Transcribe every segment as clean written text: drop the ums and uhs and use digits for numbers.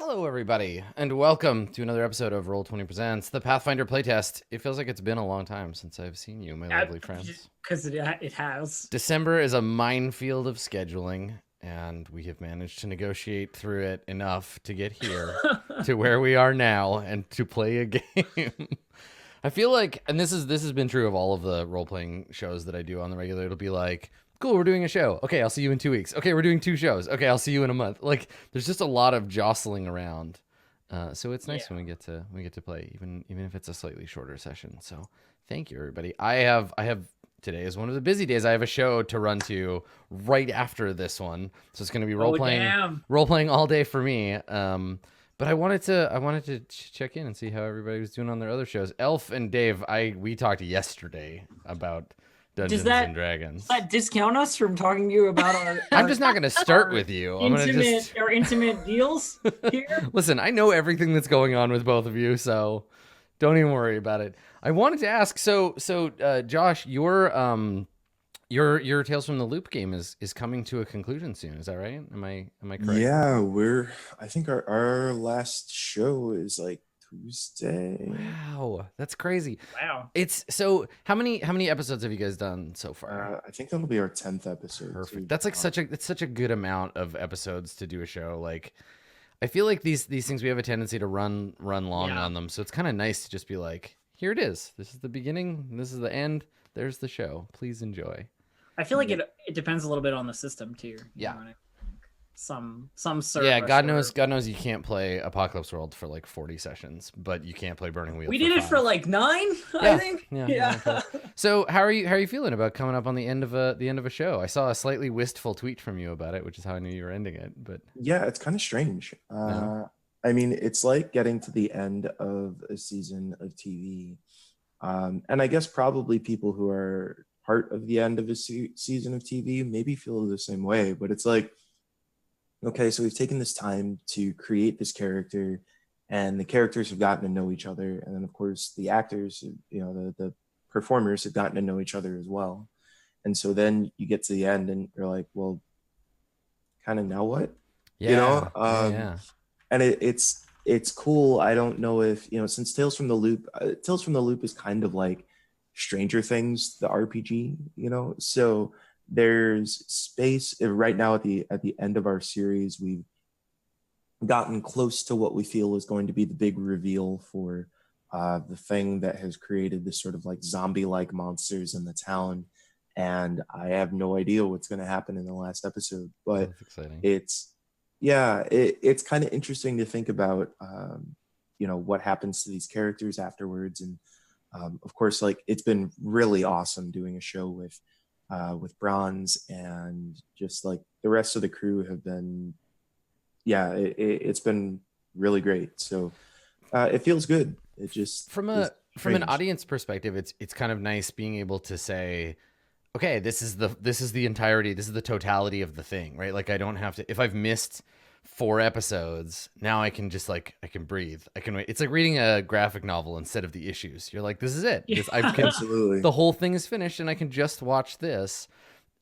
Hello, everybody, and welcome to another episode of Roll20 Presents, the Pathfinder playtest. It feels like it's been a long time since I've seen you, my lovely friends. Because it has. December is a minefield of scheduling, and we have managed to negotiate through it enough to get here to where we are now and to play a game. I feel like, and this has been true of all of the role-playing shows that I do on the regular, it'll be like, cool, we're doing a show. Okay, I'll see you in 2 weeks. Okay, we're doing 2 shows. Okay, I'll see you in a month. Like, there's just a lot of jostling around. So it's nice when we get to play, even if it's a slightly shorter session. So thank you, everybody. I have today is one of the busy days. I have a show to run to right after this one, so it's going to be role playing all day for me. But I wanted to check in and see how everybody was doing on their other shows. Elf and Dave, we talked yesterday about Dungeons and Dragons. Does that discount us from talking to you about our I'm just not going to start with you. I'm going to just our intimate deals here? Listen, I know everything that's going on with both of you, so don't even worry about it. I wanted to ask, so Josh, your Tales from the Loop game is coming to a conclusion soon. Is that right? Am I correct? Yeah, I think our last show is like Tuesday. Wow, that's crazy. Wow. It's so how many episodes have you guys done so far? I think that'll be our 10th episode. Perfect. That's like such a good amount of episodes to do a show. Like, I feel like these things, we have a tendency to run long on them. So it's kind of nice to just be like, here it is. This is the beginning. This is the end. There's the show. Please enjoy. I feel like it depends a little bit on the system too. Yeah. Some server. Yeah, God knows you can't play Apocalypse World for like 40 sessions, but you can't play Burning Wheel. We did it for like 9, I think. Yeah. So how are you feeling about coming up on the end of a show? I saw a slightly wistful tweet from you about it, which is how I knew you were ending it. But yeah, it's kind of strange. I mean, it's like getting to the end of a season of TV, and I guess probably people who are part of the end of a season of TV maybe feel the same way. But it's like, okay, so we've taken this time to create this character, and the characters have gotten to know each other, and then of course the actors, the performers have gotten to know each other as well. And so then you get to the end, and you're like, well, kind of now what? Yeah. And it's cool. I don't know if since Tales from the Loop is kind of like Stranger Things, the RPG, so there's space right now at the end of our series. We've gotten close to what we feel is going to be the big reveal for the thing that has created this sort of like zombie-like monsters in the town, and I have no idea what's going to happen in the last episode, but that's exciting. It's kind of interesting to think about what happens to these characters afterwards. And of course, like, it's been really awesome doing a show with Bronze, and just like the rest of the crew have been, it's been really great. So it feels good. It just from an audience perspective, it's kind of nice being able to say, okay, this is the entirety, this is the totality of the thing, right? Like, I don't have to, if I've missed 4 episodes, now I can just I can breathe. I can wait. It's like reading a graphic novel instead of the issues. You're like, this is it. Absolutely. The whole thing is finished, and I can just watch this.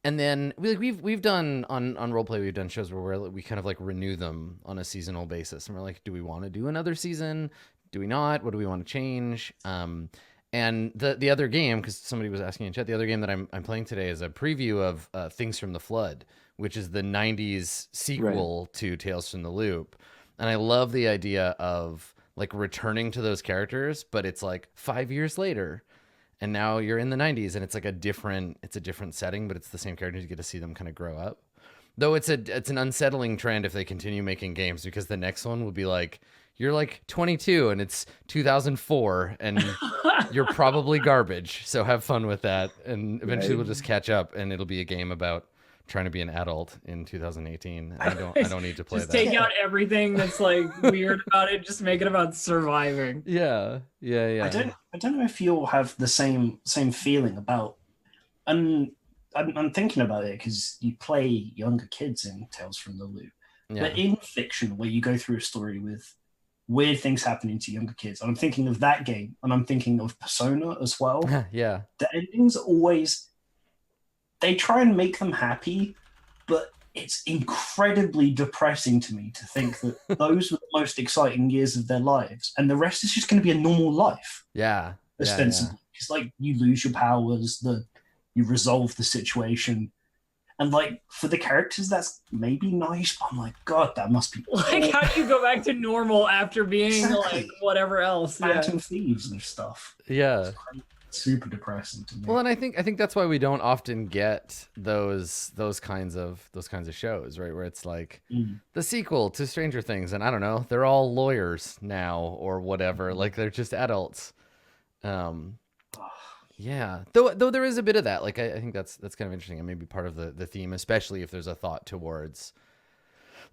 And then we've done on roleplay, we've done shows where we kind of like renew them on a seasonal basis, and we're like, do we want to do another season? Do we not? What do we want to change? And the other game, because somebody was asking in chat, the other game that I'm playing today is a preview of Things from the Flood, which is the 90s sequel to Tales from the Loop. And I love the idea of like returning to those characters, but it's like 5 years later, and now you're in the 90s, and it's like a different setting, but it's the same characters. You get to see them kind of grow up. Though it's an unsettling trend if they continue making games, because the next one will be like, you're like 22 and it's 2004 and you're probably garbage. So have fun with that. And eventually we'll just catch up, and it'll be a game about trying to be an adult in 2018. I don't need to play just that. Take out everything that's like weird about it. Just make it about surviving. Yeah. I don't know if you'll have the same feeling about, and I'm thinking about it because you play younger kids in Tales from the Loop. Yeah. But in fiction, where you go through a story with weird things happening to younger kids, and I'm thinking of that game, and I'm thinking of Persona as well. Yeah. The endings always, they try and make them happy, but it's incredibly depressing to me to think that those were the most exciting years of their lives, and the rest is just going to be a normal life, Yeah. ostensibly. It's like you lose your powers, you resolve the situation, and like for the characters, that's maybe nice. But I'm like, God, that must be Like, how do you go back to normal after being Exactly. like whatever else? Yeah. Phantom Thieves and stuff. Yeah. It's super depressing to me. Well, and I think that's why we don't often get those kinds of shows, right? Where it's like the sequel to Stranger Things, and I don't know, they're all lawyers now or whatever. Like they're just adults. Yeah. Though there is a bit of that. Like I think that's kind of interesting, and maybe part of the theme, especially if there's a thought towards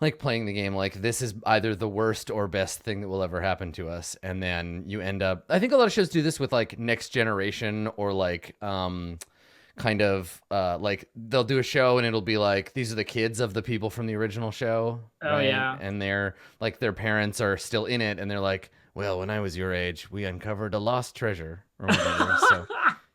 like playing the game like this is either the worst or best thing that will ever happen to us, and then you end up, I think a lot of shows do this with like Next Generation, or like kind of like they'll do a show and it'll be like these are the kids of the people from the original show. Oh, yeah. And they're like their parents are still in it, and they're like, well, when I was your age we uncovered a lost treasure or whatever. So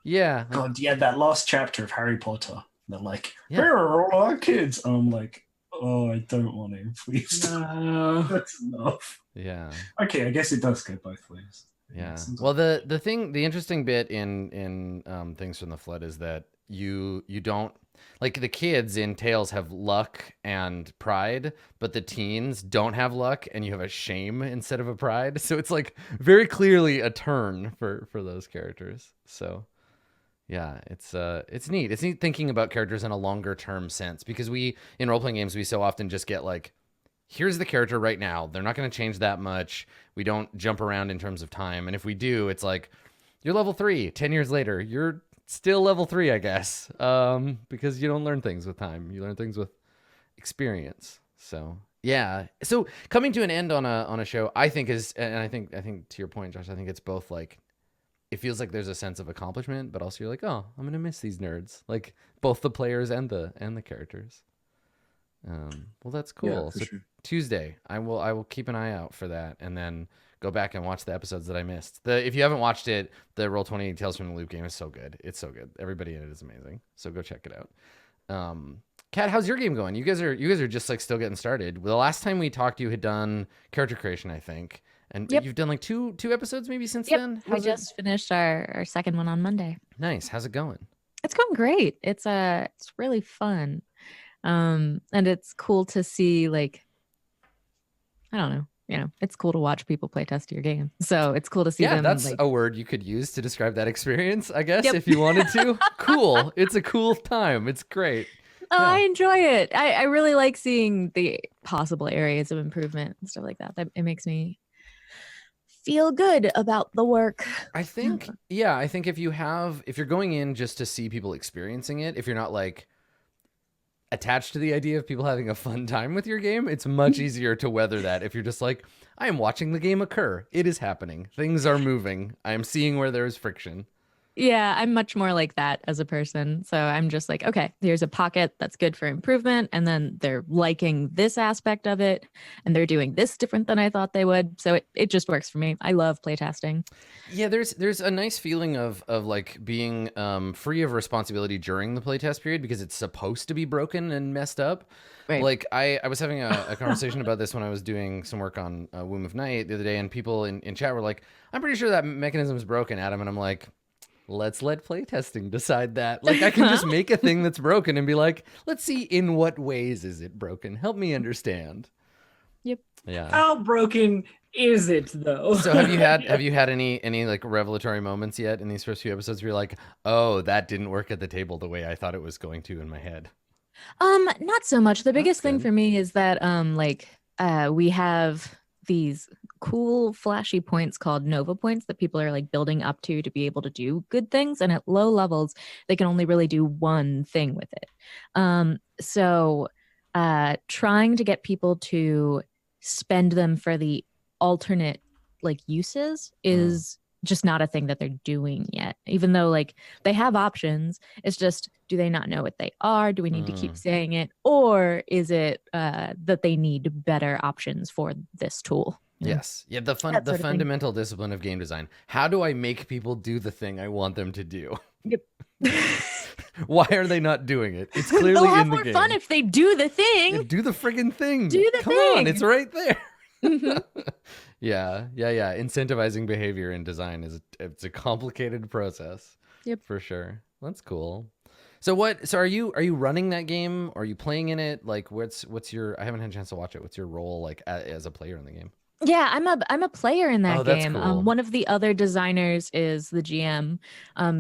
yeah. God, yeah, that last chapter of Harry Potter, they're like, Yeah. here are all our kids, and I'm like, oh, I don't want to, please. No. That's enough. Yeah. Okay, I guess it does go both ways. Yeah. Seems Well, the interesting bit in Things from the Flood is that you don't, like, the kids in Tales have luck and pride, but the teens don't have luck, and you have a shame instead of a pride. So it's like very clearly a turn for those characters. So yeah, it's neat. It's neat thinking about characters in a longer term sense, because we in role playing games we so often just get like, here's the character right now. They're not going to change that much. We don't jump around in terms of time. And if we do, it's like, you're level 3, 10 years later, you're still level 3, I guess. Because you don't learn things with time. You learn things with experience. So yeah. So coming to an end on a show, I think is, and I think to your point, Josh, I think it's both like, it feels like there's a sense of accomplishment, but also you're like, oh, I'm going to miss these nerds. Like both the players and the characters. Well, that's cool. Yeah, for So sure. Tuesday, I will keep an eye out for that, and then go back and watch the episodes that I missed. If you haven't watched it, the Roll20 Tales from the Loop game is so good. It's so good. Everybody in it is amazing. So go check it out. Kat, how's your game going? You guys are just like still getting started. The last time we talked, you had done character creation, I think, and Yep. you've done like two episodes maybe since Yep, then. we How's it? just finished our second one on Monday. Nice. How's it going? It's going great. It's really fun. And it's cool to see, like, I don't know, it's cool to watch people play test your game. So it's cool to see Yeah, them. that's like, a word you could use to describe that experience, I guess, Yep. if you wanted to. Cool. It's a cool time. It's great. oh, yeah. I enjoy it. I really like seeing the possible areas of improvement and stuff like that. It makes me feel good about the work. I think if you're going in just to see people experiencing it, if you're not like attached to the idea of people having a fun time with your game, it's much easier to weather that. If you're just like, I am watching the game occur. It is happening. Things are moving. I am seeing where there is friction. Yeah, I'm much more like that as a person. So I'm just like, okay, here's a pocket that's good for improvement. And then they're liking this aspect of it. And they're doing this different than I thought they would. So it just works for me. I love playtesting. Yeah, there's a nice feeling of like being free of responsibility during the playtest period, because it's supposed to be broken and messed up. Right. Like I was having a conversation about this when I was doing some work on Womb of Night the other day, and people in chat were like, I'm pretty sure that mechanism is broken, Adam. And I'm like, let's let playtesting decide that. Like, I can just make a thing that's broken and be like, let's see in what ways is it broken. Help me understand. Yep. Yeah. How broken is it though? So have you had any like revelatory moments yet in these first few episodes where you're like, oh, that didn't work at the table the way I thought it was going to in my head? Not so much. The biggest thing good. for me is that we have these cool flashy points called Nova points that people are like building up to be able to do good things, and at low levels they can only really do one thing with it. So trying to get people to spend them for the alternate like uses is just not a thing that they're doing yet, even though like they have options. It's just, do they not know what they are? Do we need to keep saying it? Or is it that they need better options for this tool? Yes. Yeah, the That sort of thing. fundamental discipline of game design. How do I make people do the thing I want them to do? Yep. Why are they not doing it? It's They'll clearly have in the more game. fun if they do the thing. Yeah, do the friggin' thing. Do the Come on, thing. it's right there. Mhm. Yeah. Incentivizing behavior in design it's a complicated process. Yep. For sure. That's cool. So are you running that game? Are you playing in it? Like what's your I haven't had a chance to watch it. What's your role like as a player in the game? Yeah, I'm a player in that Oh, that's game. cool. One of the other designers is the GM.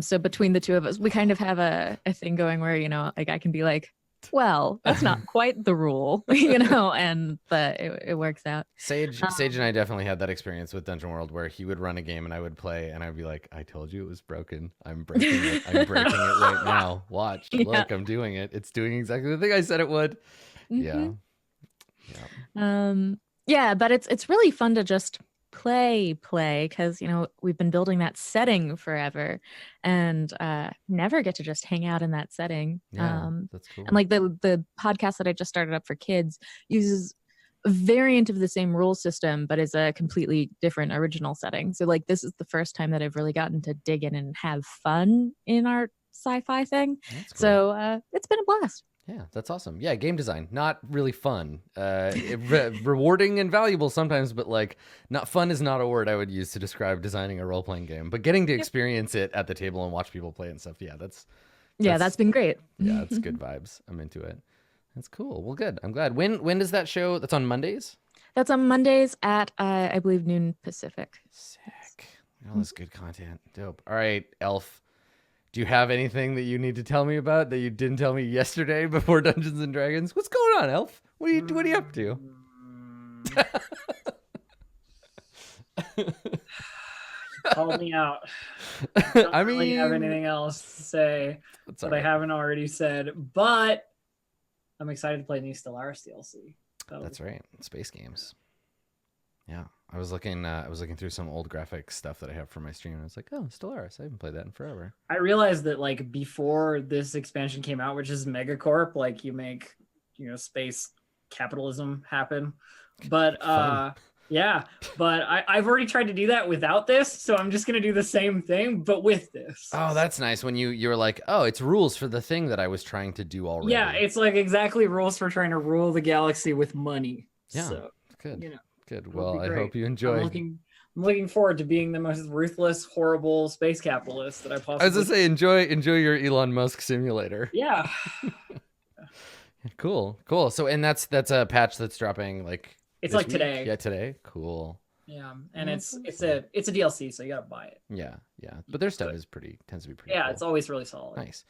So between the two of us, we kind of have a thing going where, like I can be like, well, that's not quite the rule, but it works out. Sage and I definitely had that experience with Dungeon World where he would run a game and I would play and I'd be like, I told you it was broken. I'm breaking it. I'm breaking it right now. Watch. Yeah. Look, I'm doing it. It's doing exactly the thing I said it would. Yeah. Yeah, but it's really fun to just play because we've been building that setting forever and never get to just hang out in that setting. That's cool. And like the podcast that I just started up for kids uses a variant of the same rule system but is a completely different original setting. So like this is the first time that I've really gotten to dig in and have fun in our sci-fi thing. That's cool. So it's been a blast. Yeah, that's awesome. Yeah, game design, not really fun. Rewarding and valuable sometimes, but like not fun is not a word I would use to describe designing a role-playing game. But getting to experience it at the table and watch people play and stuff, that's been great. Yeah, it's good vibes. I'm into it. That's cool. Well, good. I'm glad. When does that show? That's on Mondays? That's on Mondays at I believe noon Pacific. Sick. All this good content. Dope. All right, Elf. Do you have anything that you need to tell me about that you didn't tell me yesterday before Dungeons and Dragons? What's going on, Elf? What are you up to? Call me out. I don't really have mean, anything else to say that's that all I right. haven't already said, but I'm excited to play new Stellaris DLC. That's right. Space games. Yeah. I was looking through some old graphic stuff that I have for my stream and I was like, oh, Stellaris. I haven't played that in forever. I realized that like before this expansion came out, which is Megacorp, like you make, space capitalism happen. But Fun. yeah, but I've already tried to do that without this, so I'm just gonna do the same thing, but with this. Oh, that's nice. When you were like, oh, it's rules for the thing that I was trying to do already. Yeah, it's like exactly rules for trying to rule the galaxy with money. Yeah, So, good. Good. it'll Well, be I great. hope you enjoy. I'm looking forward to being the most ruthless, horrible space capitalist that I possibly. I was gonna say, enjoy your Elon Musk simulator. Yeah. Cool. So, and that's a patch that's dropping like. It's this like week? today. Yeah, today. Cool. Yeah, and Oh, it's that's a DLC, so you gotta buy it. Yeah. But their stuff tends to be pretty. Yeah, cool. it's always really solid. Nice.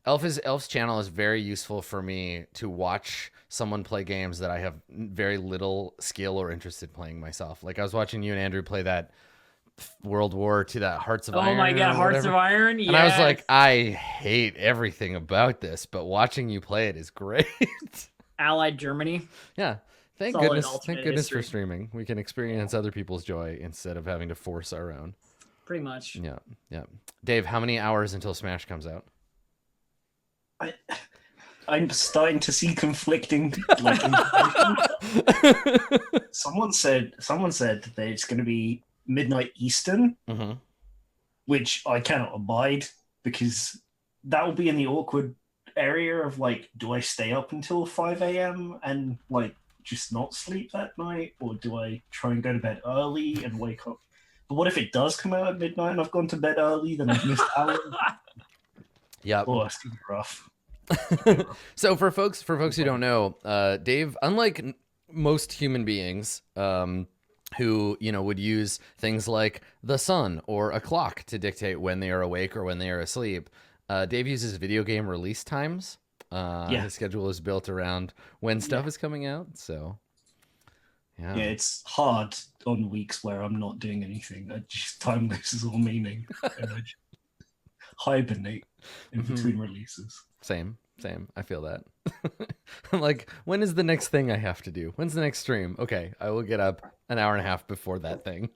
Elf's channel is very useful for me to watch someone play games that I have very little skill or interest in playing myself. Like I was watching you and Andrew play that World War II, that Hearts of Iron. Oh my god, or Hearts whatever. of Iron. And I was like, I hate everything about this, but watching you play it is great. Allied Germany. Yeah. Thank Solid goodness alternate for history. streaming. We can experience other people's joy instead of having to force our own. Pretty much. Yeah. Dave, how many hours until Smash comes out? I'm starting to see conflicting like information. Someone said that it's going to be midnight Eastern, Mm-hmm. which I cannot abide because that will be in the awkward area of like, do I stay up until 5 a.m. and like just not sleep that night, or do I try and go to bed early and wake up? But what if it does come out at midnight and I've gone to bed early, then I've missed out? Yeah. Oh, it's gonna be rough. So for folks who don't know, Dave, unlike most human beings, who would use things like the sun or a clock to dictate when they are awake or when they are asleep, Dave uses video game release times. His schedule is built around when stuff is coming out. So yeah, it's hard on weeks where I'm not doing anything. Time loses all meaning, and I just hibernate in between releases. Same. I feel that. I'm like, when is the next thing I have to do? When's the next stream? Okay, I will get up an hour and a half before that thing.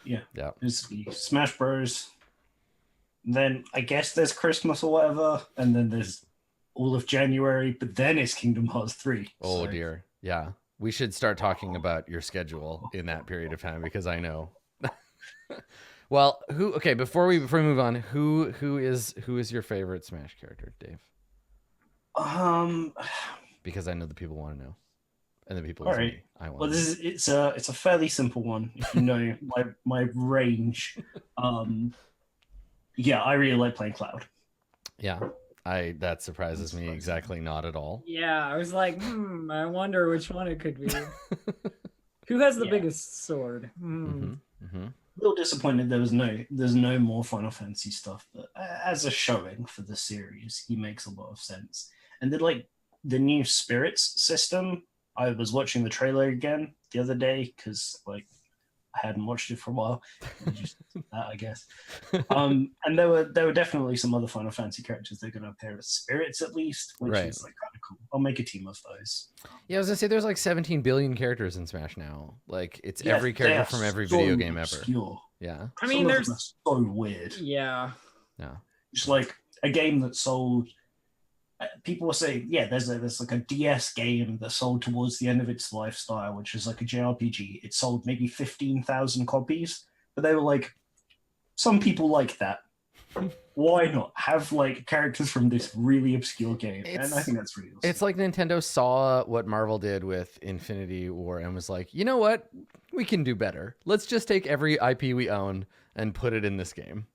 Yeah. Yeah. There's Smash Bros. Then I guess there's Christmas or whatever, and then there's all of January, but then it's Kingdom Hearts 3. Oh so. dear. Yeah. We should start talking about your schedule in that period of time because I know. Well, okay, before we move on, who is your favorite Smash character, Dave? Because I know the people want to know. And the people All is right. me. I want Well, to know. it's a fairly simple one. If you know my range, yeah, I really like playing Cloud. Yeah. That surprises me exactly not at all. Yeah, I was like, I wonder which one it could be. Who has the biggest sword? Mm-hmm. A little disappointed there's no more Final Fantasy stuff, but as a showing for the series, he makes a lot of sense. And then like the new spirits system, I was watching the trailer again the other day because like I hadn't watched it for a while. Just that, I guess. And there were definitely some other Final Fantasy characters that are going to appear as spirits at least, which is like kind of cool. I'll make a team of those. Yeah, I was gonna say there's like 17 billion characters in Smash now. Like it's every character from every video game obscure. ever. Yeah. I mean, there's so weird. Yeah. Yeah. It's like a game that sold. People will say, yeah, there's like a DS game that sold towards the end of its lifestyle, which is like a JRPG. It sold maybe 15,000 copies, but they were like, some people like that. Why not have like characters from this really obscure game? And I think that's really awesome. It's like Nintendo saw what Marvel did with Infinity War and was like, you know what? We can do better. Let's just take every IP we own and put it in this game.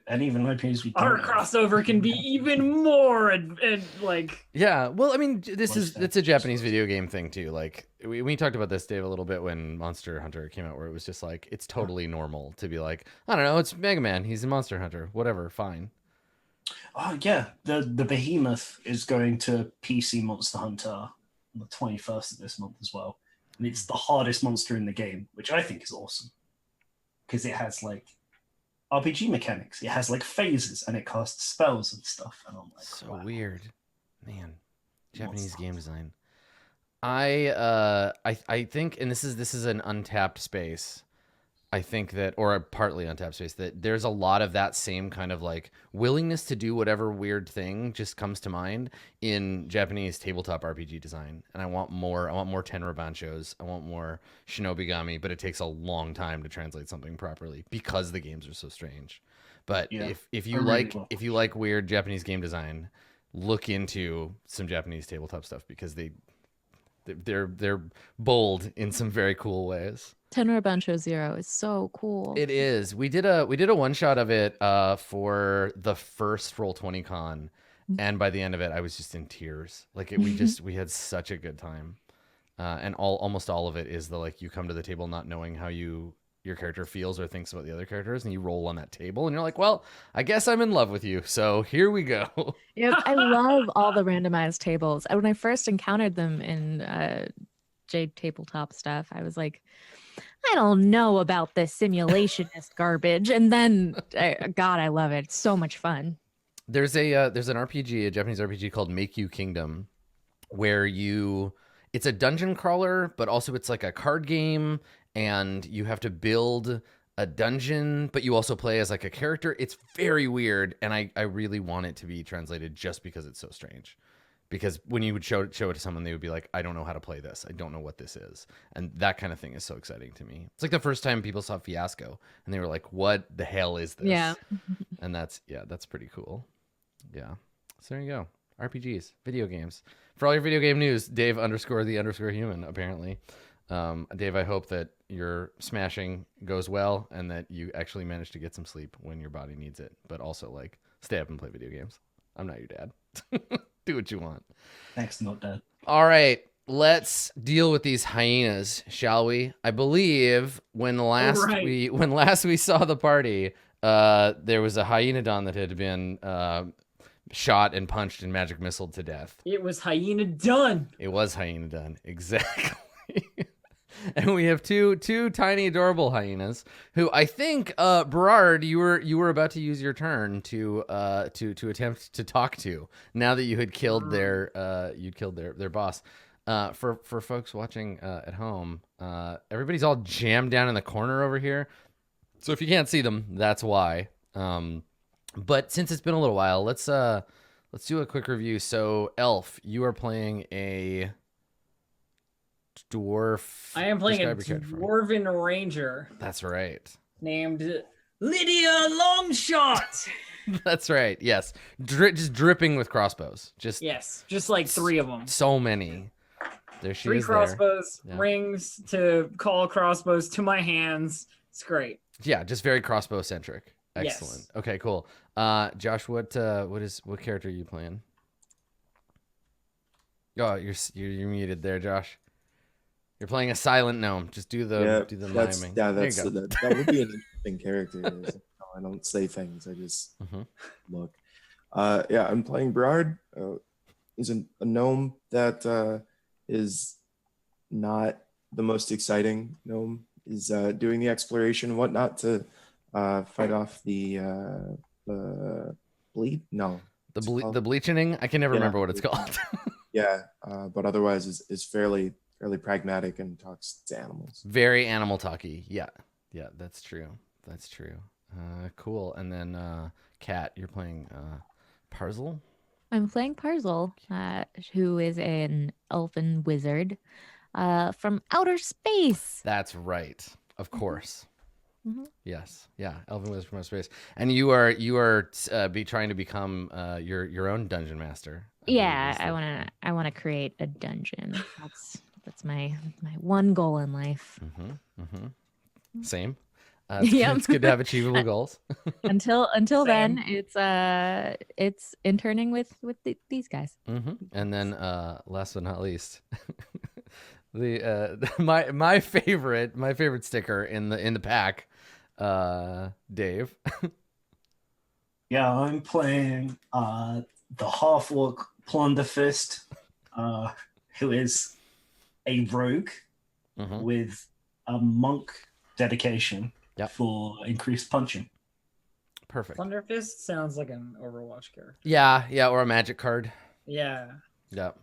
And even IPs we our crossover can be even more and like. Yeah, well, I mean, it's a Japanese video game thing too. Like we talked about this, Dave, a little bit when Monster Hunter came out, where it was just like it's totally normal to be like, I don't know, it's Mega Man, he's a Monster Hunter, whatever, fine. Oh yeah, the Behemoth is going to PC Monster Hunter on the 21st of this month as well, and it's the hardest monster in the game, which I think is awesome because it has like RPG mechanics. It has like phases and it casts spells and stuff. And I'm like, so wow. weird, man. Japanese game design. I think, and this is an untapped space. I think that, or a partly untapped space, that there's a lot of that same kind of like willingness to do whatever weird thing just comes to mind in Japanese tabletop RPG design. And I want more Tenra Banchos. I want more Shinobigami, but it takes a long time to translate something properly because the games are so strange. But if you like weird Japanese game design, look into some Japanese tabletop stuff because they're bold in some very cool ways. Tenra Bancho Zero is so cool. It is. We did a one shot of it for the first Roll20 con, and by the end of it, I was just in tears. Like we had such a good time, and almost all of it is the like you come to the table not knowing how your character feels or thinks about the other characters, and you roll on that table, and you're like, well, I guess I'm in love with you, so here we go. Yep, I love all the randomized tables. When I first encountered them in Jade tabletop stuff, I was like, I don't know about this simulationist garbage. And then, God, I love it. It's so much fun. There's an RPG, a Japanese RPG called Make You Kingdom, where it's a dungeon crawler, but also it's like a card game, and you have to build a dungeon, but you also play as like a character. It's very weird, and I really want it to be translated just because it's so strange. Because when you would show it to someone, they would be like, I don't know how to play this. I don't know what this is. And that kind of thing is so exciting to me. It's like the first time people saw Fiasco and they were like, what the hell is this? Yeah. And that's pretty cool. Yeah. So there you go. RPGs, video games. For all your video game news, Dave_the_human, apparently. Dave, I hope that your smashing goes well and that you actually manage to get some sleep when your body needs it. But also, like, stay up and play video games. I'm not your dad. Do what you want. Thanks, not dead. All right, let's deal with these hyenas, shall we? I believe when last we saw the party, there was a hyenadon that had been shot and punched and magic missiled to death. It was hyena done. It was hyenadon, exactly. And we have two tiny adorable hyenas who I think Berard, you were about to use your turn to attempt to talk to now that you had killed their boss. For folks watching at home, everybody's all jammed down in the corner over here. So if you can't see them, that's why. But since it's been a little while, let's do a quick review. So Elf, you are playing a dwarf. I am playing a dwarven ranger. That's right. named Lydia Longshot. That's right. Yes, just dripping with crossbows. Just Yes, just like 3 of them. so many. There she 3 is. There. crossbows, Yeah. rings to call crossbows to my hands. It's great. Yeah, just very crossbow centric. Yes. Excellent. Okay, cool. Josh, what character are you playing? Oh, you're muted there, Josh. You're playing a silent gnome. Just do the miming. That would be an interesting character. I don't say things. I just look. Yeah, I'm playing Brard. He's a gnome that is not the most exciting gnome. Is doing the exploration and whatnot to fight off the bleed. No, the bleaching. I can never remember what it's called. Yeah, but otherwise is fairly pragmatic and talks to animals. Very animal talky. Yeah, that's true. Cool. And then Kat, you're playing Parzel. I'm playing Parzel, who is an elfin wizard from outer space. That's right. Of course. Mm-hmm. Yes. Yeah. Elven wizard from outer space. And you are trying to become your own dungeon master. I wanna create a dungeon. That's my one goal in life. Same. Yep. It's good to have achievable goals. Until then, it's interning with these guys. And then last but not least, my favorite sticker in the pack, Dave. Yeah, I'm playing the half-orc Plunderfist, who is a rogue with a monk dedication for increased punching. Perfect. Thunderfist sounds like an Overwatch character. Yeah, or a magic card. Yeah. Yep.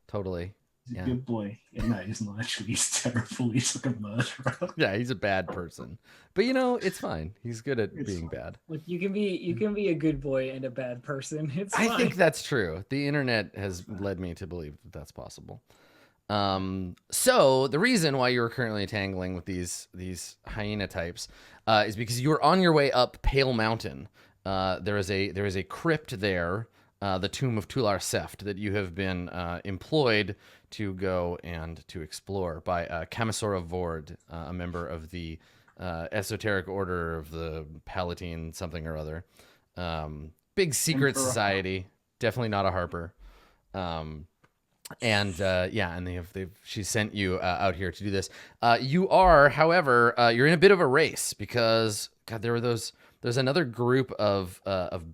Totally. He's a good boy. Yeah, no, he's not actually. He's terrible. He's like a murderer. Yeah, he's a bad person. But it's fine. He's good at being bad. Look, you can be a good boy and a bad person. It's fine. I think that's true. The internet has led me to believe that that's possible. So the reason why you're currently tangling with these hyena types is because you're on your way up Pale Mountain. There is a crypt there, the Tomb of Tular Seft, that you have been employed to go and to explore by Camisora Vord, a member of the esoteric order of the Palatine something or other. Big secret society, definitely not a Harper. She sent you out here to do this. You are, however, you're in a bit of a race because there's another group of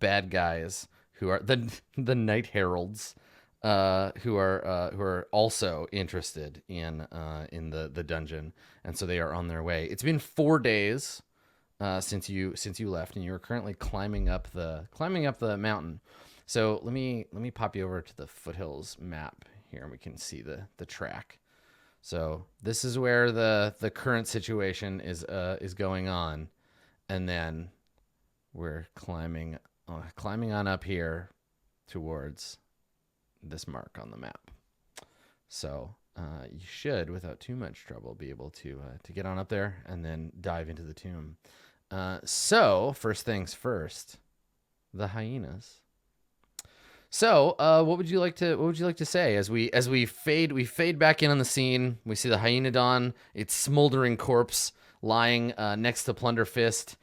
bad guys who are the Night Heralds, who are also interested in the dungeon, and so they are on their way. It's been 4 days since you left, and you're currently climbing up the mountain. So let me pop you over to the foothills map here, and we can see the track. So this is where the current situation is going on, and then we're climbing on up here towards this mark on the map. So you should, without too much trouble, be able to get on up there and then dive into the tomb. So first things first, the hyenas. So, what would you like to say as we fade back in on the scene? We see the Hyenodon, its smoldering corpse lying next to Plunderfist,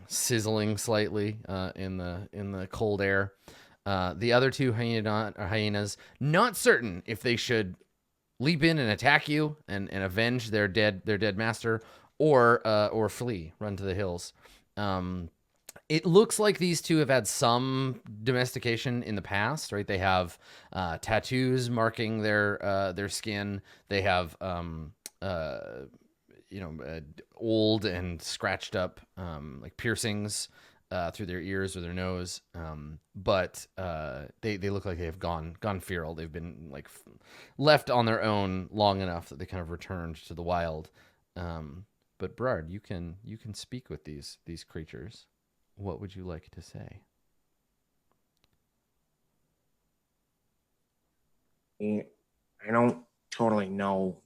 sizzling slightly in the cold air. The other two hyenas, not certain if they should leap in and attack you and avenge their dead master, or flee, run to the hills. It looks like these two have had some domestication in the past, right? They have tattoos marking their skin. They have old and scratched up like piercings through their ears or their nose. But they look like they have gone feral. They've been like left on their own long enough that they kind of returned to the wild. But Brard, you can speak with these creatures. What would you like to say? I don't totally know.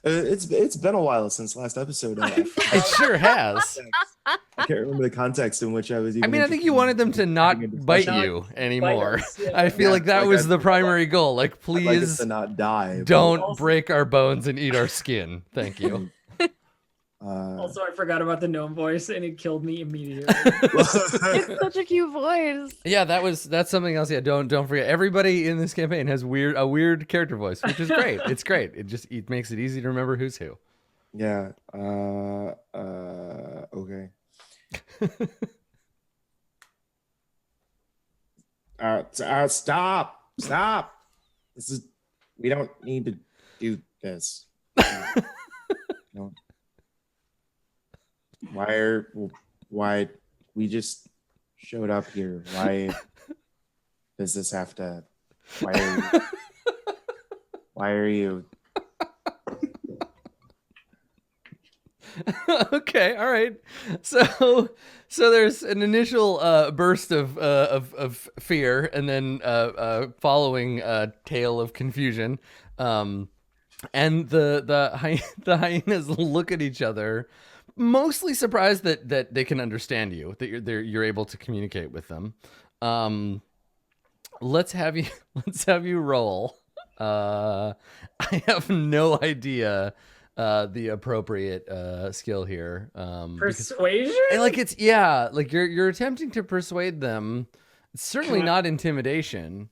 It's been a while since last episode. It sure has. I can't remember the context in which I was. I Even mean, I think interested you in wanted them to having a not bite discussion. you anymore. us, yeah. I feel Yeah, like that like was I- the primary goal. Like, I'd like us please to not die. but, don't Also- break our bones and eat our skin. Thank you. Also, I forgot about the gnome voice, and it killed me immediately. It's such a cute voice. Yeah, that's something else. Yeah, don't forget. Everybody in this campaign has a weird character voice, which is great. It's great. It makes it easy to remember who's who. yeah. Okay. Stop. We don't need to do this. No. Why we just showed up here? Why does this have to? Why are you? Okay, all right. So there's an initial burst of fear, and then following tale of confusion. And the hyenas look at each other, mostly surprised that they can understand you, that you're able to communicate with them. Let's have you roll. I have no idea the appropriate skill here. Persuasion? And like like you're attempting to persuade them. It's certainly not intimidation.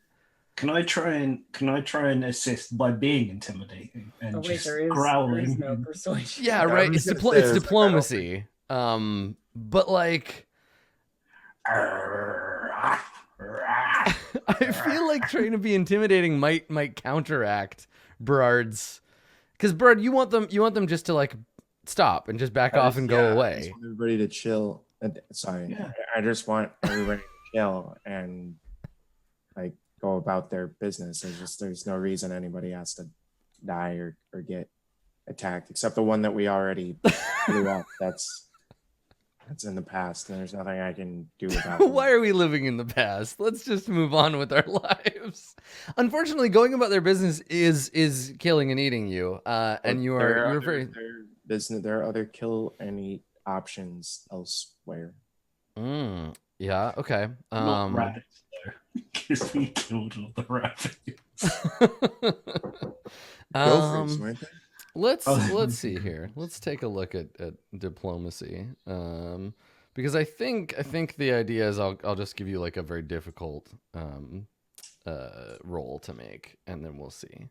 Can I try and assist by being intimidating and Oh wait, just there is growling? no persuasion. Yeah, I right. was It's gonna say, it's it's diplomacy. But like I feel like trying to be intimidating might counteract Berard's, because Berard, you want them just to like stop and just back off and go I just away. want everybody to chill. Sorry, Yeah. I just want everybody to chill and like go about their business. There's no reason anybody has to die or get attacked, except the one that we already blew up. That's in the past, and there's nothing I can do about it. Why are we living in the past? Let's just move on with our lives. Unfortunately, going about their business is killing and eating you. And you're very business. There are other kill and eat options elsewhere. Yeah, okay. Not rabbits though, because we killed all the rabbits. Gophers, weren't they? Let's see here. Let's take a look at diplomacy. Because I think the idea is I'll just give you like a very difficult roll to make, and then we'll see.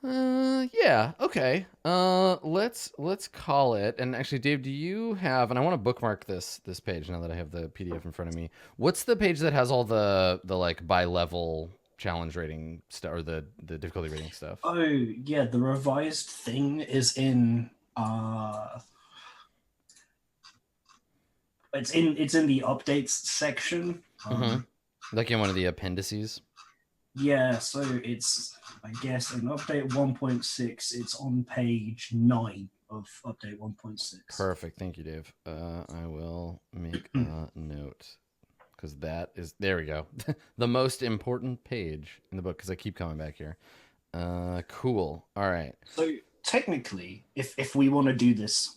Yeah, okay. Let's call it. And actually, Dave, do you have? And I want to bookmark this page now that I have the PDF in front of me. What's the page that has all the like by level challenge rating stuff, or the difficulty rating stuff? Oh yeah, the revised thing is in it's in the updates section. Like in one of the appendices. Yeah, so it's, I guess, in update 1.6, it's on page 9 of update 1.6. Perfect. Thank you, Dave. I will make a note, because that is, there we go. The most important page in the book, because I keep coming back here. Cool. All right. So technically, if we want to do this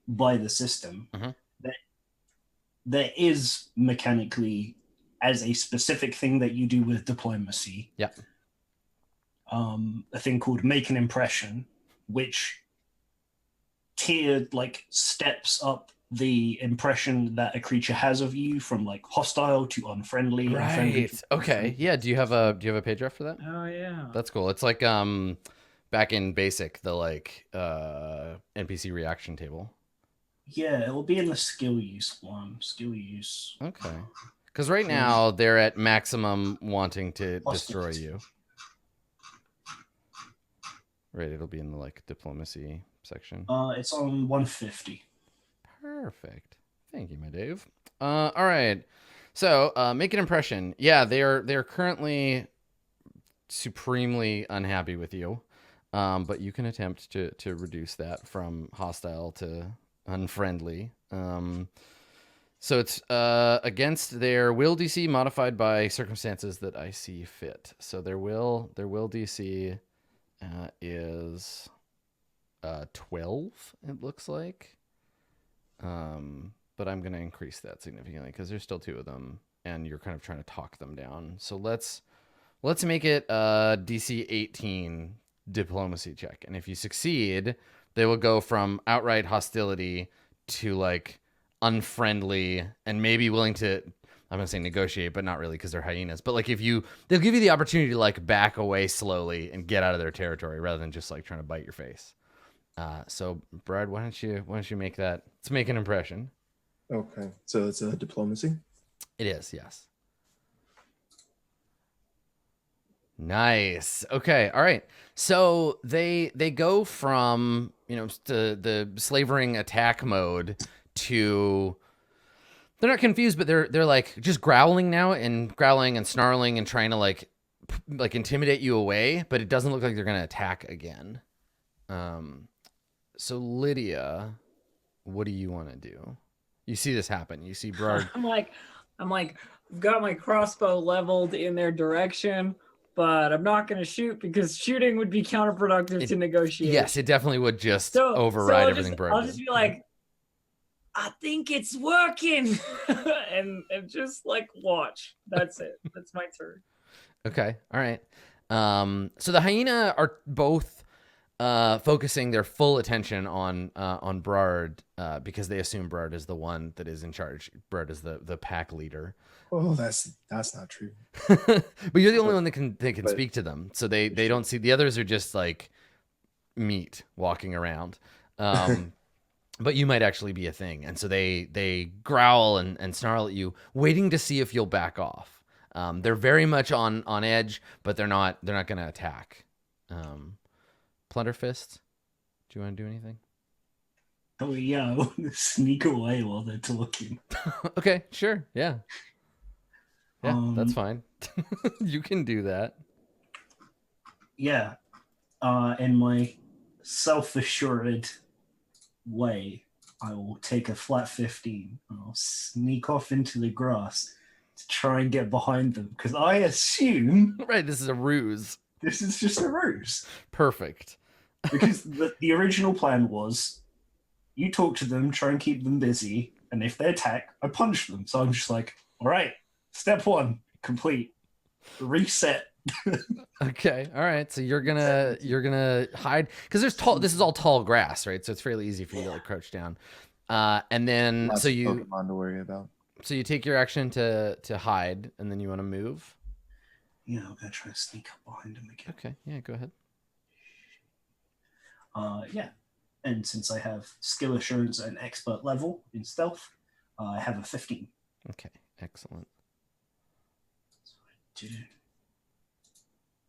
by the system, there is mechanically, as a specific thing that you do with diplomacy, a thing called make an impression, which tiered like steps up the impression that a creature has of you from like hostile to unfriendly. Unfriendly Right. Okay. Yeah. Do you have a page ref for that? Oh yeah. That's cool. It's like back in basic, the like NPC reaction table. Yeah, it will be in the skill use one. Skill use. Okay. Because right now they're at maximum wanting to destroy you. Right. It'll be in the like diplomacy section. It's on 150. Perfect. Thank you, my Dave. All right. So make an impression. Yeah, they're currently supremely unhappy with you. But you can attempt to reduce that from hostile to unfriendly. So it's against their will DC modified by circumstances that I see fit. So their will DC is 12, it looks like. But I'm going to increase that significantly because there's still 2 of them, and you're kind of trying to talk them down. So let's make it a DC 18 diplomacy check. And if you succeed, they will go from outright hostility to like unfriendly and maybe willing to, I'm going to say negotiate, but not really because they're hyenas. But like they'll give you the opportunity to like back away slowly and get out of their territory rather than just like trying to bite your face. So Brad, why don't you make that? Let's make an impression. Okay, so it's a diplomacy. It is, yes. Nice. Okay. All right. So they go from the slavering attack mode to, they're not confused, but they're like just growling now and snarling and trying to like intimidate you away, but it doesn't look like they're gonna attack again. So Lydia, what do you want to do? You see this happen. You see Brard. I'm like, I've got my crossbow leveled in their direction, but I'm not going to shoot because shooting would be counterproductive to negotiate. Yes, it definitely would just override everything Brard I'll did. just be like, I think it's working, and just like watch. That's it. That's my turn. Okay. All right. So the hyena are both focusing their full attention on Brard because they assume Brard is the one that is in charge. Brard is the pack leader. Oh, that's not true. But you're the only one that can speak to them. So they don't see, the others are just like meat walking around. But you might actually be a thing. And so they growl and snarl at you, waiting to see if you'll back off. They're very much on edge, but they're not going to attack. Plunderfist, do you want to do anything? Oh yeah, I want to sneak away while they're talking. Okay, sure, yeah, that's fine. You can do that. Yeah, in my self-assured way, I will take a flat 15 and I'll sneak off into the grass to try and get behind them because I assume Right, this is a ruse. this is just a ruse. Perfect. Because the original plan was you talk to them, try and keep them busy, and if they attack, I punch them. So I'm just like, all right, step 1, complete. Reset. Okay, all right. So you're gonna hide because this is all tall grass, right? So it's fairly easy for you to like crouch down. And then Lots so of you Pokemon to worry about. So you take your action to hide, and then you want to move. Yeah, I'm gonna try and sneak up behind them again. Okay, yeah, go ahead. Yeah, and since I have skill assurance and expert level in stealth, I have a 15. Okay, excellent. So I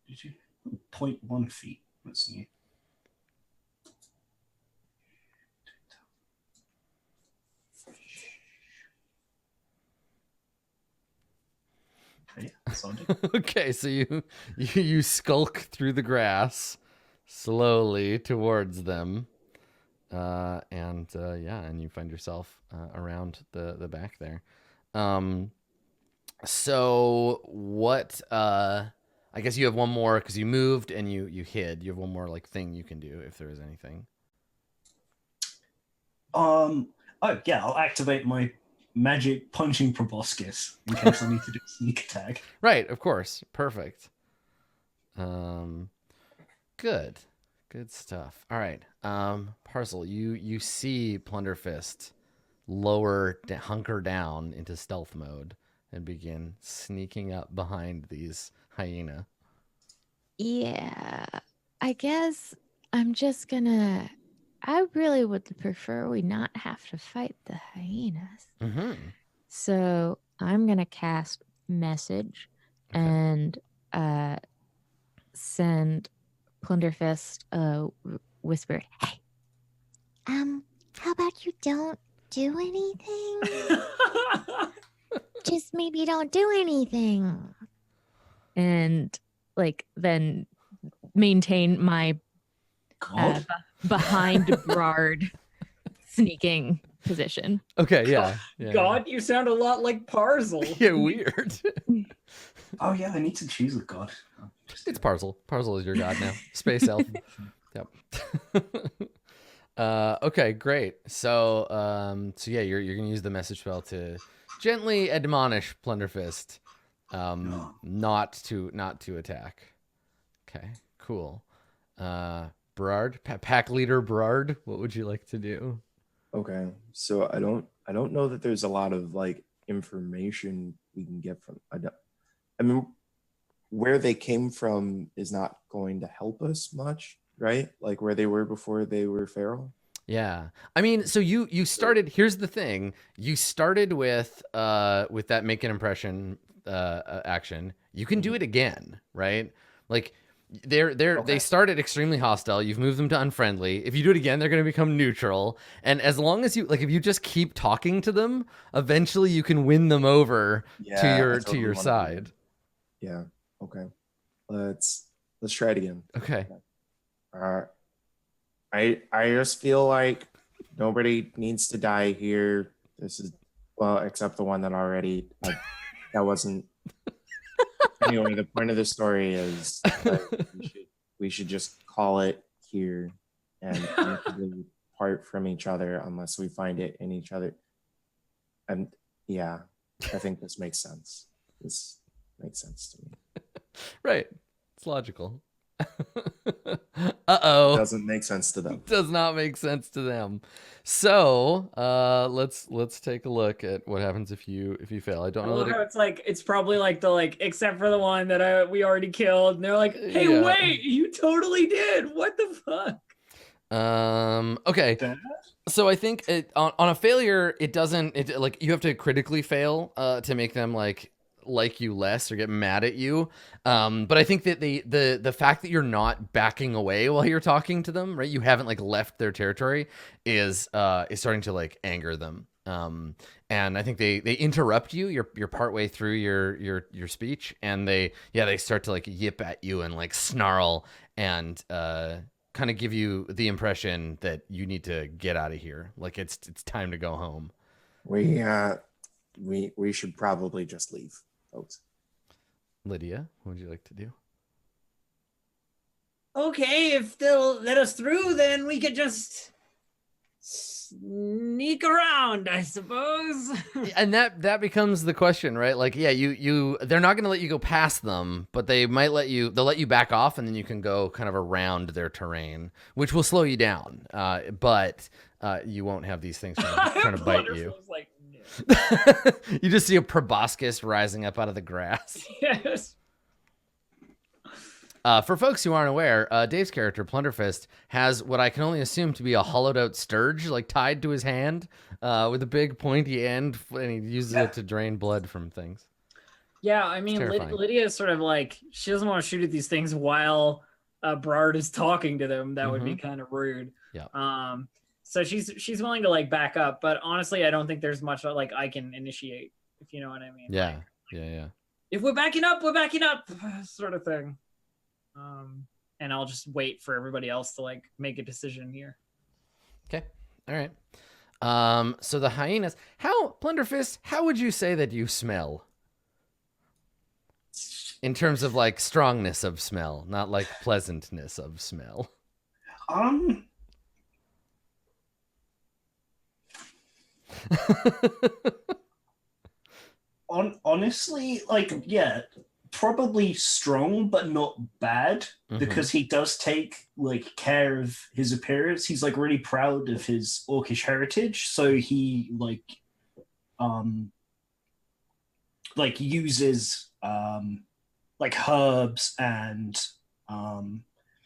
did you 0.1 feet? That's new. Okay, that's all I did. Okay, so you skulk through the grass slowly towards them, and you find yourself around the back there. So what? I guess you have one more because you moved and you hid. You have one more like thing you can do if there is anything. Oh yeah, I'll activate my magic punching proboscis in case I need to do a sneak attack. Right, of course. Perfect. Good stuff. All right. Parcel, you see Plunderfist hunker down into stealth mode and begin sneaking up behind these hyena. Yeah, I guess I'm just gonna. I really would prefer we not have to fight the hyenas. Mm-hmm. So I'm gonna cast message and send Plunderfist a whisper. Hey, how about you don't do anything? Just maybe don't do anything. And like then maintain my God. behind Brard sneaking position. Okay, yeah. God, you sound a lot like Parzel. Yeah, weird. Oh yeah, I need to choose a god. It's Parcel. Parcel is your god now. Space elf. Yep. Okay, great. So, so yeah, you're gonna use the message spell to gently admonish Plunderfist, not to attack. Okay, cool. Berard, pack leader Berard, what would you like to do? Okay, so I don't know that there's a lot of like information we can get from. I mean, where they came from is not going to help us much, right? Like where they were before they were feral. Yeah. I mean, so you started, here's the thing. You started with that make an impression action. You can do it again, right? Like they Okay. started extremely hostile. You've moved them to unfriendly. If you do it again, they're going to become neutral. And as long as you like if you just keep talking to them, eventually you can win them over Yeah, to I your totally wanna do side. that. Yeah. Okay. Let's try it again. Okay. Uh, I just feel like nobody needs to die here. This is well, except the one that already that wasn't. Anyway, the point of the story is that we should just call it here and amicably part from each other unless we find it in each other. And yeah, I think this makes sense. This makes sense to me. Right. It's logical. Uh-oh. Doesn't make sense to them. Does not make sense to them. So let's take a look at what happens if you fail. I don't I know love that how it's like it's probably like the like except for the one that we already killed. And they're like, hey, Yeah. wait, you totally did. What the fuck? Okay. Dad? So I think on a failure, it doesn't like you have to critically fail to make them like you less or get mad at you. But I think that the fact that you're not backing away while you're talking to them, right? You haven't like left their territory is starting to like anger them. And I think they interrupt you. You're partway through your speech, and they start to like yip at you and like snarl and kind of give you the impression that you need to get out of here. Like it's time to go home. We should probably just leave, folks. Lydia, what would you like to do? Okay, if they'll let us through, then we could just sneak around, I suppose. And that becomes the question, right? Like, yeah, they're not going to let you go past them, but they'll let you back off, and then you can go kind of around their terrain, which will slow you down. But you won't have these things trying to bite you. Like, You just see a proboscis rising up out of the grass. yes. For folks who aren't aware, Dave's character, Plunderfist, has what I can only assume to be a hollowed out scourge, like tied to his hand with a big pointy end, and he uses it to drain blood from things. Yeah, I mean, Lydia is sort of like, she doesn't want to shoot at these things while Brard is talking to them. That would be kind of rude. Yeah. So she's willing to like back up, but honestly, I don't think there's much like I can initiate, if you know what I mean. Yeah. Like, Yeah. if we're backing up, sort of thing. And I'll just wait for everybody else to like make a decision here. Okay. All right. So the hyenas, Plunderfist, how would you say that you smell? In terms of like strongness of smell, not like pleasantness of smell. Honestly, like, yeah, probably strong, but not bad, because he does take like care of his appearance. He's like really proud of his orcish heritage, so he like uses like herbs and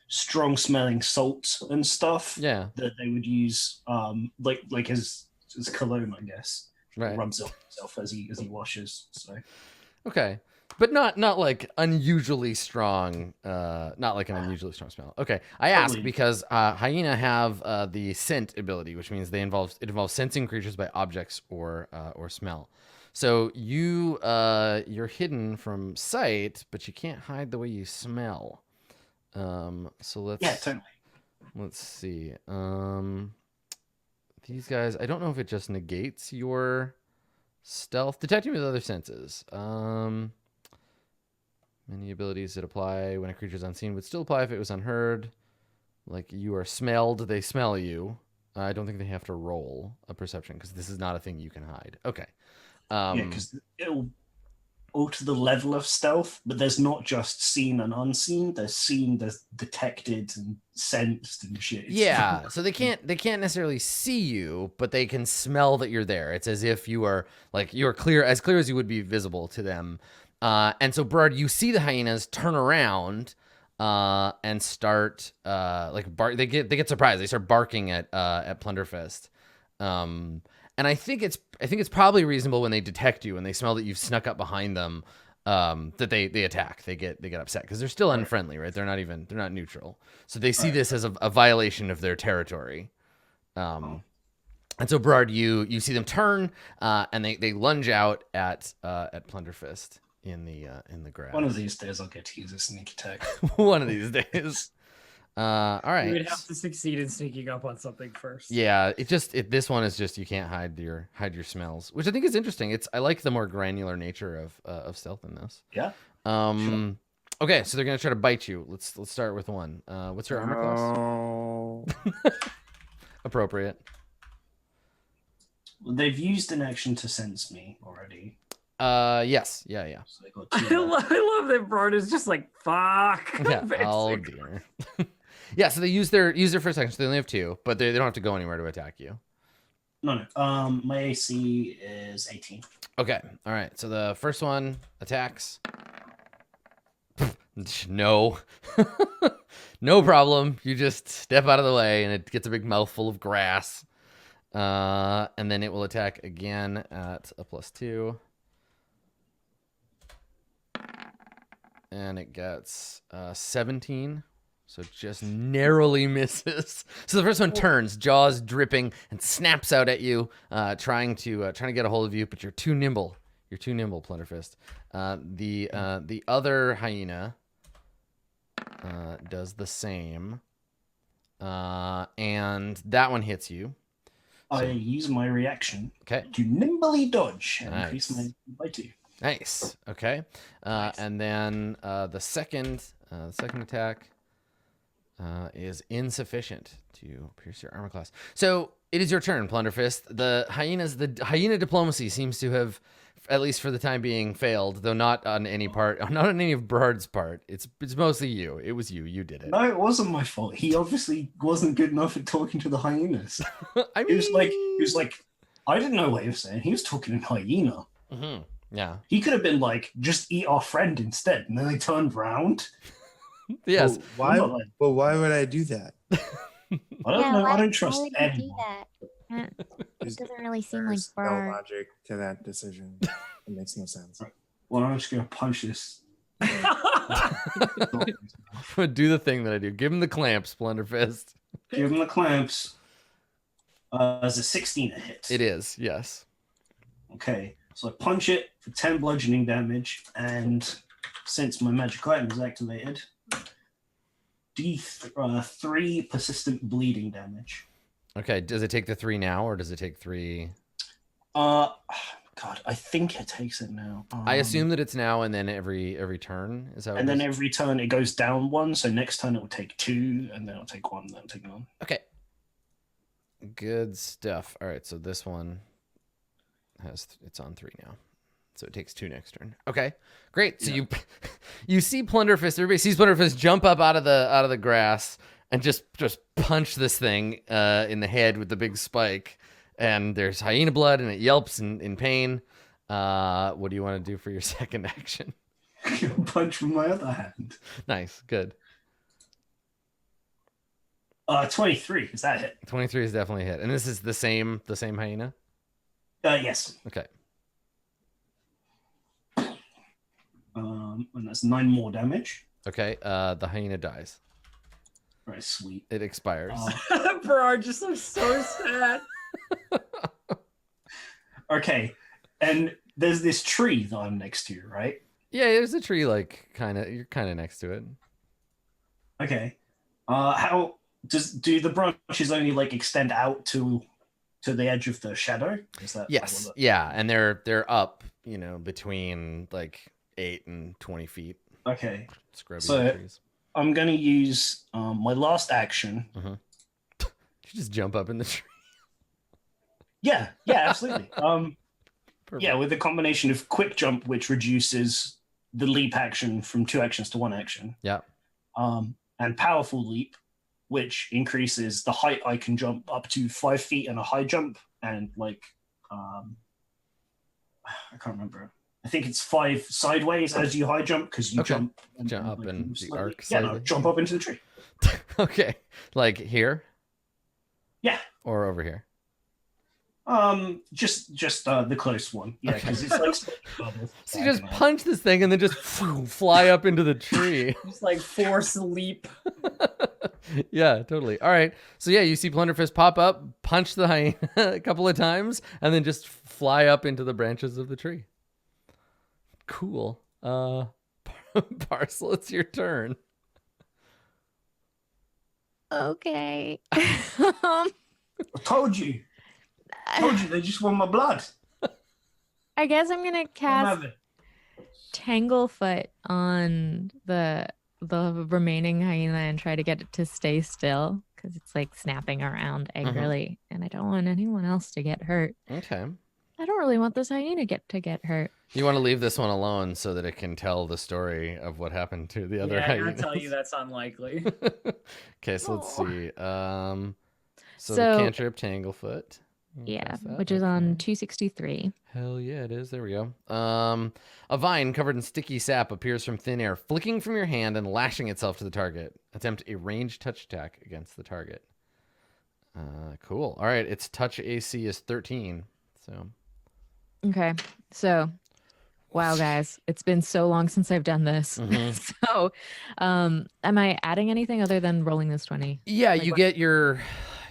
strong smelling salts and stuff that they would use like as cologne, I guess. Right. Rubs it on himself as he washes. So okay. But not like unusually strong, not like an unusually strong smell. Okay, I ask because hyena have the scent ability, which means it involves sensing creatures by objects or smell. So you're hidden from sight, but you can't hide the way you smell. So let's see. These guys, I don't know if it just negates your stealth. Detecting with other senses. Many abilities that apply when a creature is unseen would still apply if it was unheard. Like you are smelled, they smell you. I don't think they have to roll a perception because this is not a thing you can hide. Okay. Yeah, because it'll alter the level of stealth, but there's not just seen and unseen. There's seen, there's detected and sensed and shit. Yeah, so they can't necessarily see you, but they can smell that you're there. It's as if you are clear as you would be visible to them. And so Berard, you see the hyenas turn around and start they get surprised. They start barking at Plunderfist. And I think it's probably reasonable when they detect you and they smell that you've snuck up behind them, that they attack. They get upset because they're still unfriendly, right? They're not neutral. So they see this as a violation of their territory. And so Berard, you see them turn, and they lunge out at Plunderfist in the grass. One of these days I'll get to use a sneak attack. One of these days. All right. You would have to succeed in sneaking up on something first. Yeah, this one is just you can't hide your smells, which I think is interesting. I like the more granular nature of stealth in this. Yeah. Sure. Okay, so they're gonna try to bite you. Let's start with one. What's your armor class? Appropriate. Well, they've used an action to sense me already. Yes. Yeah. So I got I two. love that Bard is just like, fuck. Yeah. Oh dear. Yeah, so they use their first action. So they only have 2, but they don't have to go anywhere to attack you. No. My AC is 18. Okay. All right. So the first one attacks. No. No problem. You just step out of the way and it gets a big mouthful of grass. And then it will attack again at a +2. And it gets 17. So just narrowly misses. So the first one turns, jaws dripping, and snaps out at you, trying to get a hold of you, but you're too nimble. You're too nimble, Plunderfist. The other hyena does the same, and that one hits you. I use my reaction Okay. to nimbly dodge and Nice. increase my by 2. Nice. Okay. Nice. And then the second attack is insufficient to pierce your armor class. So it is your turn, Plunderfist. The hyena diplomacy seems to have, at least for the time being, failed, though not on any of Berard's part. It's mostly you. It was you. You did it. No, it wasn't my fault. He obviously wasn't good enough at talking to the hyenas. I mean, He was like, I didn't know what he was saying. He was talking in hyena. mhm. Yeah. He could have been like, just eat our friend instead. And then they turned round. Yes. Well, why would I do that? I don't know. I don't trust why would you do anyone. that? It doesn't really seem like There's no Bard. logic to that decision. It makes no sense. Well, I'm just going to punch this. Do the thing that I do. Give him the clamps, Plunderfist. Give him the clamps. As a 16 a hit. It is. Yes. Okay, so I punch it for 10 bludgeoning damage, and since my magic item is activated, D3 persistent bleeding damage. Okay. Does it take the 3 now, or does it take 3? God, I think it takes it now. I assume that it's now and then every turn. Is that? And then every turn it goes down 1, so next turn it will take 2, and then it'll take 1, then it'll take 1. Okay. Good stuff. All right, so this one it's on 3 now. So it takes 2 next turn. Okay. Great. So you see Plunderfist, everybody sees Plunderfist jump up out of the grass and just punch this thing in the head with the big spike. And there's hyena blood and it yelps in pain. What do you want to do for your second action? Punch from my other hand. Nice. Good. 23, is that a hit? 23 is definitely a hit. And this is the same hyena? Yes. Okay. And that's 9 more damage. Okay. The hyena dies. Right, sweet. It expires. Bard just looks so sad. Okay, and there's this tree that I'm next to, right? Yeah, there's a tree you're kind of next to it. Okay. How do the branches only extend out to the edge of the shadow? Is that Yes. Yeah, and they're up, between 8 and 20 feet. Okay. Scrubby So- trees. I'm gonna use my last action You just jump up in the tree. Yeah, absolutely. Perfect. Yeah, with a combination of quick jump, which reduces the leap action from 2 actions to 1 action. Yeah. And powerful leap, which increases the height I can jump up to 5 feet and a high jump, and like I can't remember. I think it's 5 sideways as you high jump because you Okay. jump Up like, and move the slightly. arc Yeah, no, slightly. jump up into the tree. Okay. Like here Yeah. or over here? Just the close one. Yeah, because it's like So you just punch this thing and then just fly up into the tree. Just like force leap. Yeah, totally. All right. So yeah, you see Plunderfist pop up, punch the hyena a couple of times, and then just fly up into the branches of the tree. Cool. Parcel, it's your turn. Okay. I told you, they just want my blood. I guess I'm gonna cast Tanglefoot on the remaining hyena and try to get it to stay still because it's like snapping around angrily, and I don't want anyone else to get hurt. Okay. I don't really want this hyena to get hurt. You want to leave this one alone so that it can tell the story of what happened to the other Yeah, I hyenas. gotta tell you that's unlikely. Okay, so let's see. So So- the cantrip Tanglefoot. Yeah, Press that, which is on okay. 263. Hell yeah, it is. There we go. A vine covered in sticky sap appears from thin air, flicking from your hand and lashing itself to the target. Attempt a ranged touch attack against the target. Cool. All right, its touch AC is 13. So Okay, so wow, guys, it's been so long since I've done this. So, am I adding anything other than rolling this 20? yeah, Like you what- get your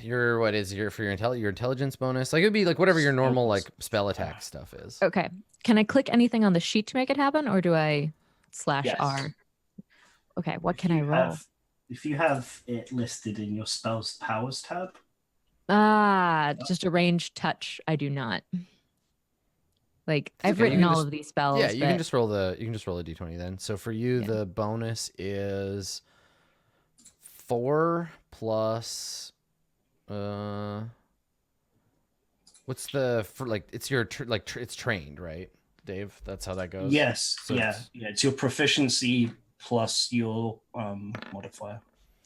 what is your your intelligence bonus? Like it would be like whatever your normal like spell attack stuff is. Okay, can I click anything on the sheet to make it happen, or do I / Yes. R? Okay, what If can I you roll? If you have it listed in your spells powers tab, Just a ranged touch. I do not. Like It's I've okay, you written can all just- of these spells. Yeah, you but can just roll a d20 then. So for you, Yeah. the bonus is 4 plus. What's the for like? It's your it's trained, right, Dave? That's how that goes. yes, So yeah, it's- yeah. It's your proficiency plus your modifier.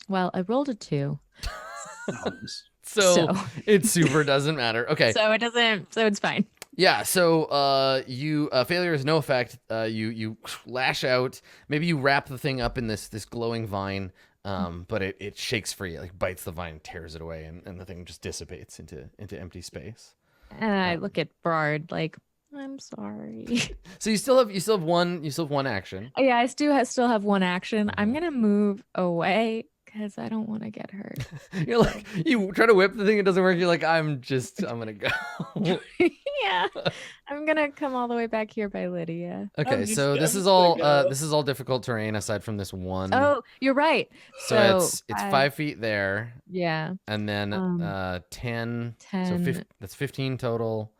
well, I rolled a 2, So it super doesn't matter. Okay. so it doesn't. So it's fine. Yeah, so you failure is no effect. You lash out. Maybe you wrap the thing up in this glowing vine, but it shakes free. It like bites the vine, tears it away, and the thing just dissipates into empty space. And I look at Brard like, I'm sorry. So you still have one action. Yeah, I still have one action. I'm gonna move away because I don't want to get hurt. You're like you try to whip the thing, it doesn't work. You're like I'm gonna go. Yeah, I'm gonna come all the way back here by Lydia. Okay, just so this gonna is all go. this is all difficult terrain aside from this one. Oh, you're right. So it's I- 5 feet there, Yeah, and then 10. 10. So that's 15 total.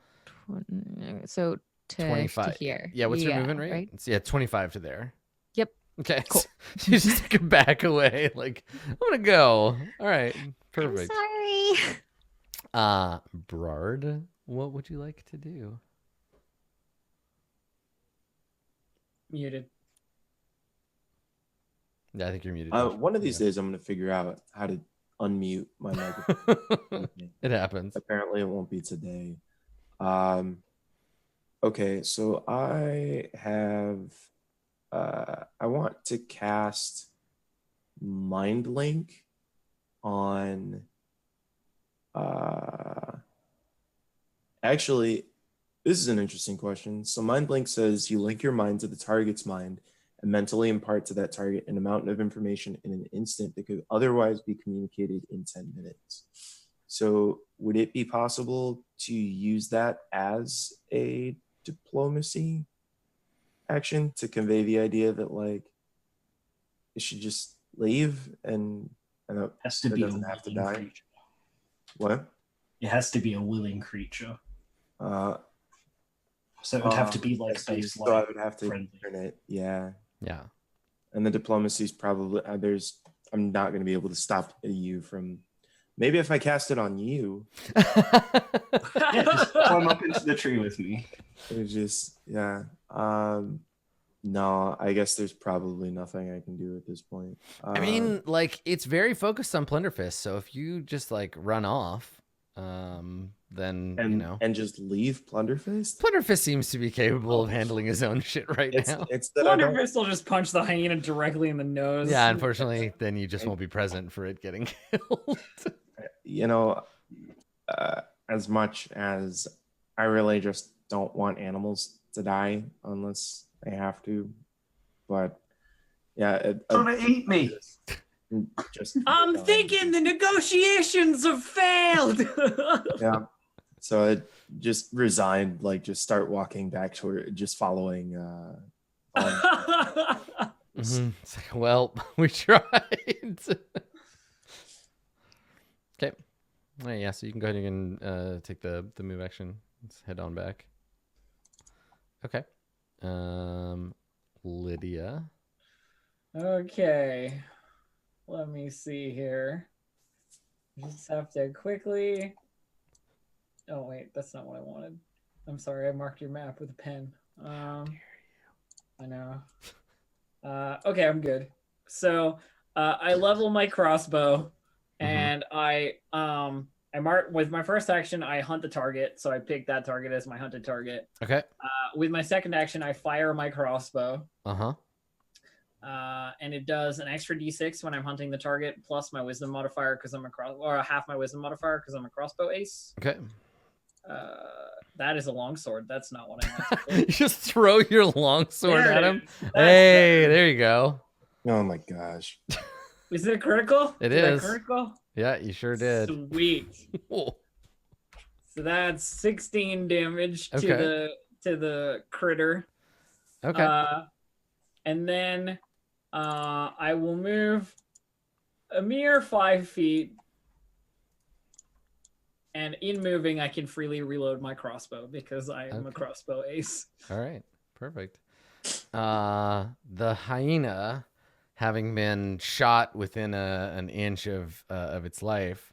So to 25 to here. Yeah, what's your movement rate? Right? It's 25 to there. Yep. Okay. Cool. You just take a back away. Like, I'm gonna go. All right. Perfect. Sorry. Brard, what would you like to do? Muted. Yeah, I think you're muted. One of these days, I'm going to figure out how to unmute my microphone. It happens. Apparently, it won't be today. Okay, so I have. I want to cast Mind Link on. Actually, this is an interesting question. So, Mind Link says you link your mind to the target's mind and mentally impart to that target an amount of information in an instant that could otherwise be communicated in 10 minutes. So would it be possible to use that as a diplomacy action to convey the idea that like it should just leave and it Has to be doesn't a have to willing die? creature. What? It has to be a willing creature. Uh, So it would have to be like so based I like would have to friendly. turn it. Yeah. Yeah. And the diplomacy is probably I'm not going to be able to stop you from Maybe if I cast it on you. Yeah, just climb up into the tree with me. It was just, yeah. No, I guess there's probably nothing I can do at this point. I mean, like, it's very focused on Plunderfist, so if you just like run off, then you know, and just leave Plunderfist. Plunderfist seems to be capable of handling his own shit right now. It's that I don't. Plunderfist will just punch the hyena directly in the nose. Yeah, unfortunately, then you just won't be present for it getting killed. You know, as much as I really just don't want animals to die unless they have to, but yeah, Trying to eat me. just I'm thinking the negotiations have failed. yeah. So I just resigned, like just start walking back toward, just following. Mhm. It's like, well, we tried. Okay. All right, yeah, so you can go ahead and take the move action. Let's head on back. Okay. Lydia. Okay. Let me see here. Just have to quickly. Oh wait, that's not what I wanted. I'm sorry, I marked your map with a pen. I know. Okay, I'm good. So I level my crossbow, and I mark with my first action. I hunt the target, so I pick that target as my hunted target. Okay. With my second action, I fire my crossbow. And it does an extra d6 when I'm hunting the target, plus my wisdom modifier because I'm or half my wisdom modifier because I'm a crossbow ace. Okay. That is a longsword. That's not what I meant. You just throw your longsword There at it him. is. Hey, there you go. Oh my gosh. Is it critical? It Did I is. critical? Yeah, you sure did. Sweet. Whoa. So that's 16 damage Okay. to the critter. Okay. And then I will move a mere 5 feet. And in moving, I can freely reload my crossbow because I am a crossbow ace. All right. Perfect. The hyena, having been shot within an inch of its life,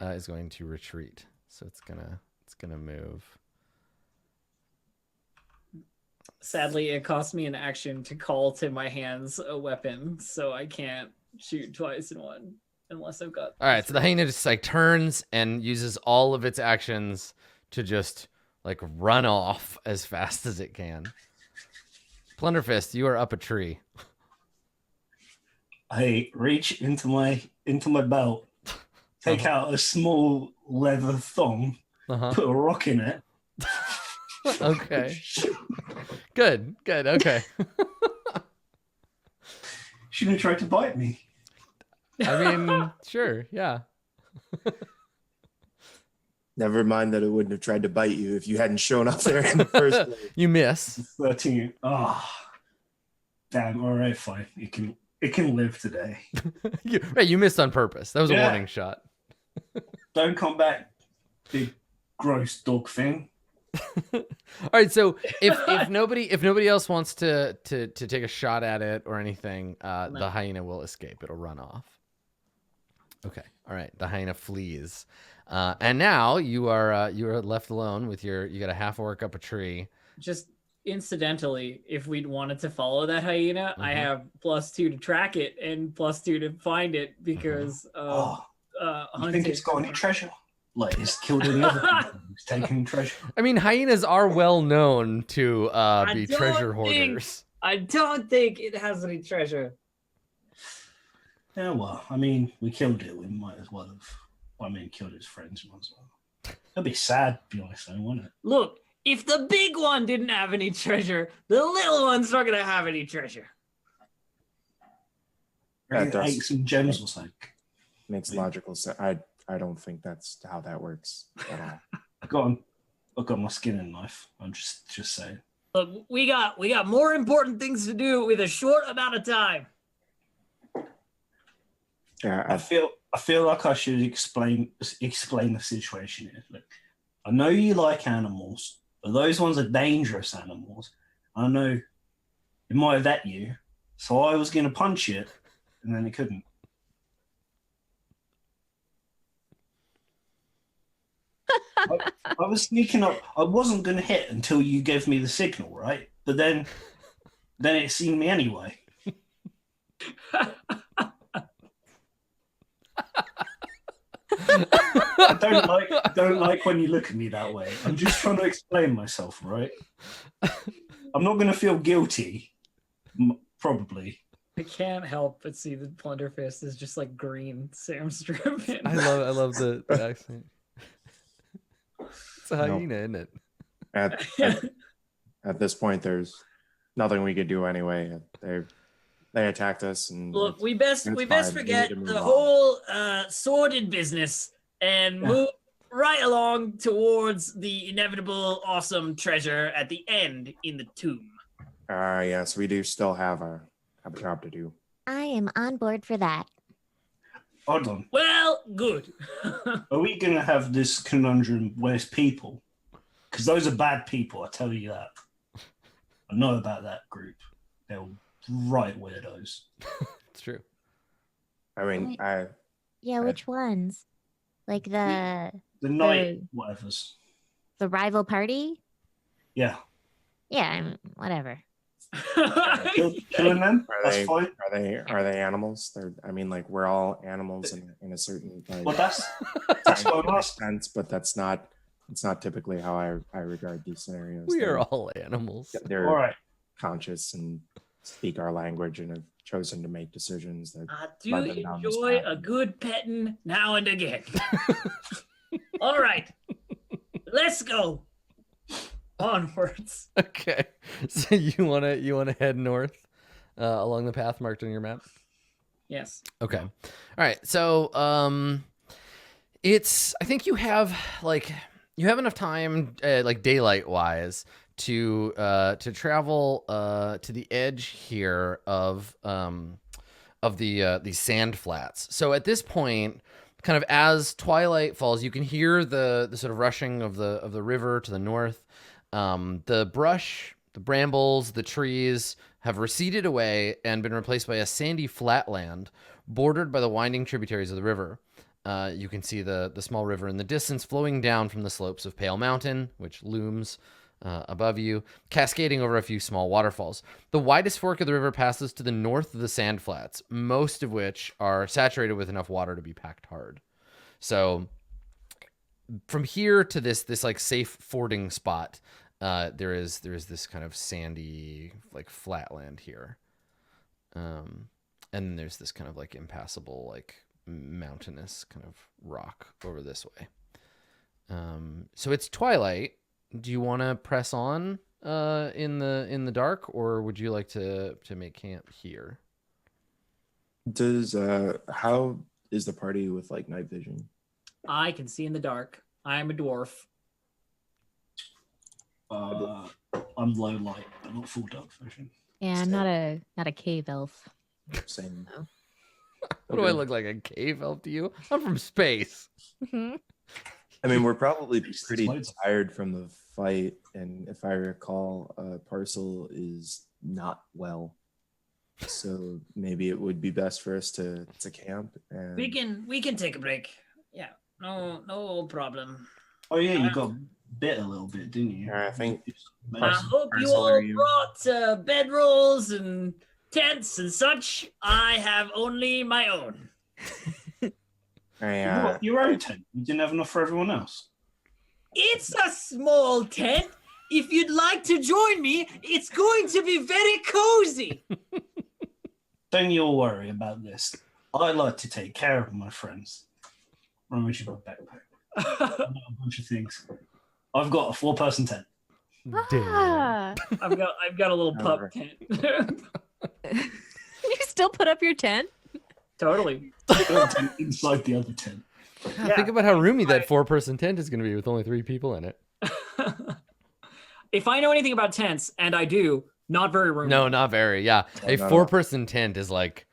is going to retreat. So it's gonna move. Sadly, it cost me an action to call to my hands a weapon, so I can't shoot twice in one unless I've got. All right, so the hyena just like turns and uses all of its actions to just like run off as fast as it can. Plunderfist, you are up a tree. I reach into my belt, take out a small leather thong, put a rock in it. Okay. Good. Okay. Shouldn't have tried to bite me. I mean, sure, yeah. Never mind that it wouldn't have tried to bite you if you hadn't shown up there in the first place. You miss. 13. Oh, damn. All right, fine. It can live today. you missed on purpose. That was a warning shot. Don't come back, big gross dog thing. All right, so if nobody else wants to take a shot at it or anything, the hyena will escape. It'll run off. Okay. All right. The hyena flees, and now you are left alone with you got a half orc up a tree. Just incidentally, if we'd wanted to follow that hyena, I have +2 to track it and +2 to find it because you think it's got any treasure? Like it's killed any other people. It's taking treasure. I mean, hyenas are well known to be treasure hoarders. I don't think it has any treasure. Yeah, well, I mean, we killed it. We might as well have. Well, I mean, killed its friends. Might as well. It'd be sad, to be honest, though, wouldn't it? Look, if the big one didn't have any treasure, the little one's not gonna have any treasure. That Ate some gems or something. Makes logical sense. I don't think that's how that works at all. I've got my skin and knife. I'm just saying. Look, we got more important things to do with a short amount of time. Yeah, I feel like I should explain the situation here. Look, I know you like animals, but those ones are dangerous animals. I know it might have at you, so I was going to punch it, and then it couldn't. I was sneaking up. I wasn't going to hit until you gave me the signal, right? But then it seen me anyway. I don't like when you look at me that way. I'm just trying to explain myself, right? I'm not going to feel guilty, probably. I can't help but see the Plunderfist is just like green Samstrom. I love the accent. It's a hyena, isn't it? At this point, there's nothing we could do anyway. They attacked us, and Look, we best fine. We forget need to move the on. whole sordid business and move right along towards the inevitable awesome treasure at the end in the tomb. Yes, we do still have a job to do. I am on board for that. Hold on. Well, good. Are we going to have this conundrum where's people? Because those are bad people, I tell you that. I know about that group. They're right weirdos. It's true. I mean, Yeah, which ones? Like the The whatevers. the rival party? Yeah. Yeah, whatever. Killing them? are That's they fine. are they animals? I mean, like we're all animals in a certain like Well, that's what I'm asking. sense, but it's not typically how I regard these scenarios. We are all animals. They're All right. conscious and speak our language and have chosen to make decisions that I do led them down this enjoy path. a good petting now and again. All right, let's go. Onwards. Okay. So you wanna head north along the path marked on your map? Yes. Okay. All right. So I think you have enough time like daylight wise to travel to the edge here of the sand flats. So at this point, kind of as twilight falls, you can hear the sort of rushing of the river to the north. The brush, the brambles, the trees have receded away and been replaced by a sandy flatland bordered by the winding tributaries of the river. You can see the small river in the distance flowing down from the slopes of Pale Mountain, which looms above you, cascading over a few small waterfalls. The widest fork of the river passes to the north of the sand flats, most of which are saturated with enough water to be packed hard. So from here to this like safe fording spot, there is this kind of sandy like flatland here, and then there's this kind of like impassable like mountainous kind of rock over this way. So it's twilight. Do you want to press on in the dark, or would you like to make camp here? How is the party with like night vision? I can see in the dark. I am a dwarf. I'm low light, but not full dark vision. Yeah, I'm not a cave elf. Same. What do I look like, a cave elf to you? I'm from space. I mean, we're probably There's pretty loads of- tired from the fight, and if I recall, Parcel is not well, so maybe it would be best for us to camp. And We can take a break. Yeah, no problem. Oh yeah, you got bit a little bit, didn't you? I think I hope you Parcel, are all you- brought bedrolls and tents and such. I have only my own. Your own tent. You didn't have enough for everyone else. It's a small tent. If you'd like to join me, it's going to be very cozy. Don't you all worry about this. I like to take care of my friends. Run with your backpack. I've got a bunch of things. I've got a 4-person tent. Damn. Ah, I've got a little pup tent. you still put up your tent? Totally. I've got a tent inside the other tent. Yeah. Think about how roomy that 4-person tent is going to be with only 3 people in it. If I know anything about tents, and I do, not very roomy. No, not very. Yeah, a no. 4-person tent is like,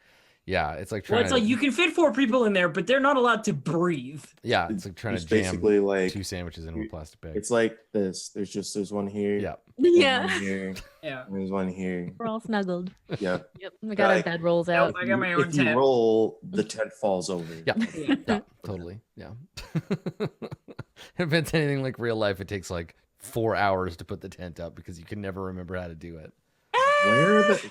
yeah, it's like trying. Well, it's like you can fit 4 people in there, but they're not allowed to breathe. yeah, it's like trying It's to jam basically like 2 sandwiches into a plastic bag. it's like this. There's one here. Yeah. There's Yeah. one here. Yeah. There's one here. We're all snuggled. Yeah. Yep. We got our Like- bed rolls out. I got my own If you tent. roll, the tent falls over. Yeah. Yeah. Yeah, totally. Yeah. If it's anything like real life, it takes like 4 hours to put the tent up because you can never remember how to do it.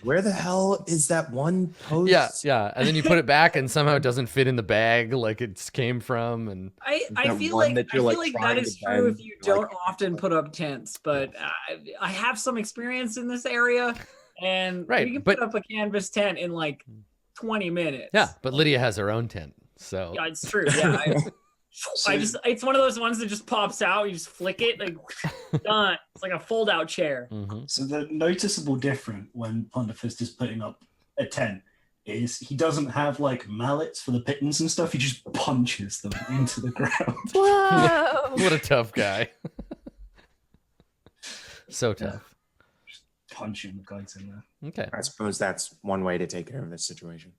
Where the hell is that one post? Yeah. And then you put it back and somehow it doesn't fit in the bag like it came from. And I that feel one like that I you're, feel like, like that trying is to true if bend, you like- don't often put up tents, but I have some experience in this area, and Right, we can but- put up a canvas tent in like 20 minutes. yeah, but Lydia has her own tent. So Yeah, it's true. Yeah, it's one of those ones that just pops out. You just flick it, like done. It's like a fold-out chair. Mhm. So the noticeable difference when Ponderfist is putting up a tent is he doesn't have like mallets for the pittons and stuff. He just punches them into the ground. Whoa! What a tough guy. So tough. Just punching the guys in there. Okay. I suppose that's one way to take care of this situation.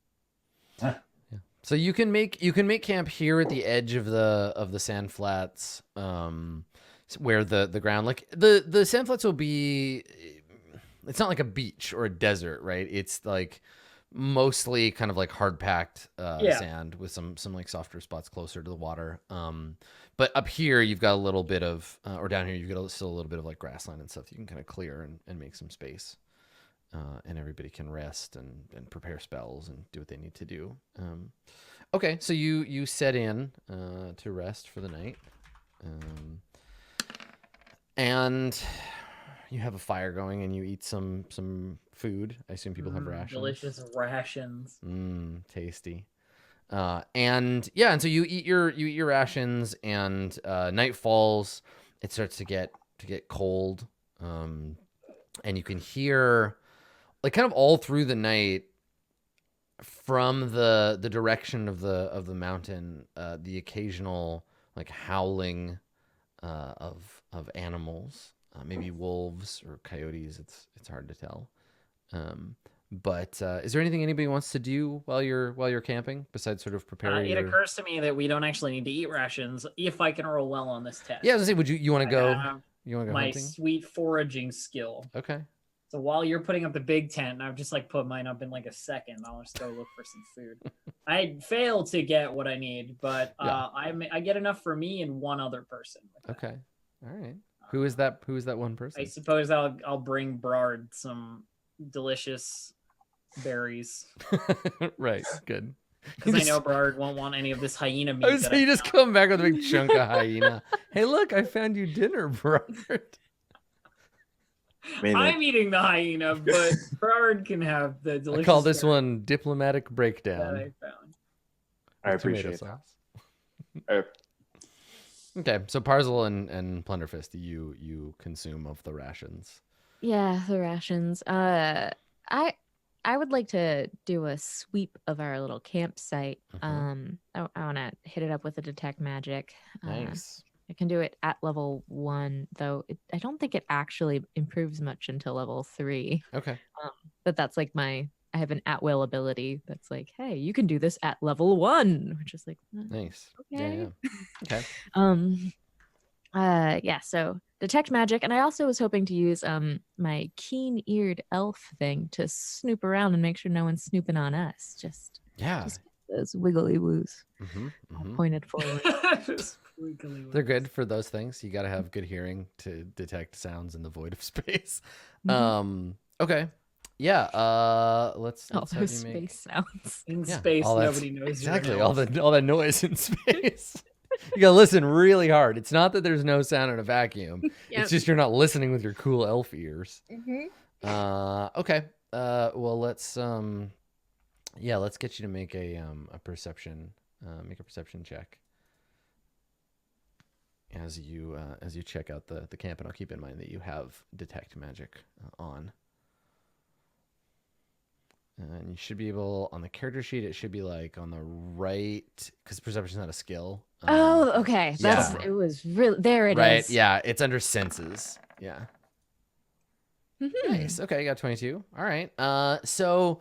So you can make camp here at the edge of the sand flats, where the ground, like the sand flats will be. It's not like a beach or a desert, right? It's like mostly kind of like hard packed sand with some like softer spots closer to the water. But up here you've got a little bit of, or down here you've got still a little bit of like grassland and stuff that you can kind of clear and make some space. And everybody can rest and prepare spells and do what they need to do. Okay, so you set in to rest for the night. And you have a fire going and you eat some food. I assume people have rations. Delicious rations. Tasty. And so you eat your rations, and night falls. It starts to get cold. And you can hear, like, kind of all through the night from the direction of the mountain, the occasional like howling of animals, maybe wolves or coyotes. It's hard to tell. But is there anything anybody wants to do while you're camping besides sort of prepare? It occurs to me that we don't actually need to eat rations if I can roll well on this test. Yeah, I was gonna say, you want to go? have You want to go my hunting? sweet foraging skill. Okay. So while you're putting up the big tent, I've just like put mine up in like a second. I'll just go look for some food. I fail to get what I need, but I get enough for me and one other person. Okay. All right. Who is that? Who is that one person? I suppose I'll bring Brard some delicious berries Right. Good. because I know Brard won't want any of this hyena meat. I was saying, you just come back with a big chunk of hyena. Hey, look! I found you dinner, Brard. I mean, I'm eating the hyena, but Brard can have the delicious. I call this berries one diplomatic that breakdown. I found. I with tomato appreciate that. sauce. Okay, so Parzel and Plunderfist, you consume of the rations. Yeah, the rations. I would like to do a sweep of our little campsite. Mhm. I want to hit it up with a detect magic. Nice. I can do it at level 1, though. I don't think it actually improves much until level 3. Okay. But that's like I have an at will ability that's like, hey, you can do this at level 1, which is like, Nice. okay. Yeah. Okay. So detect magic, and I also was hoping to use my keen-eared elf thing to snoop around and make sure no one's snooping on us. Just those wiggly woos pointed forward. Just wiggly They're ones. good for those things. You got to have good hearing to detect sounds in the void of space. Mhm. Okay. Yeah. Let's All have those you make- space sounds. In Yeah, space, all that's- nobody knows. exactly You're all that noise in space. You gotta listen really hard. It's not that there's no sound in a vacuum. Yep. It's just you're not listening with your cool elf ears. Mm-hmm. Okay. Well, let's get you to make a perception check as you check out the camp, and I'll keep in mind that you have detect magic on. And you should be able, on the character sheet, it should be like on the right, because perception is not a skill. Oh, okay. That's yeah. it was really there. It is right. Yeah, it's under senses. Yeah. Mhm. Nice. Okay, you got 22. All right. So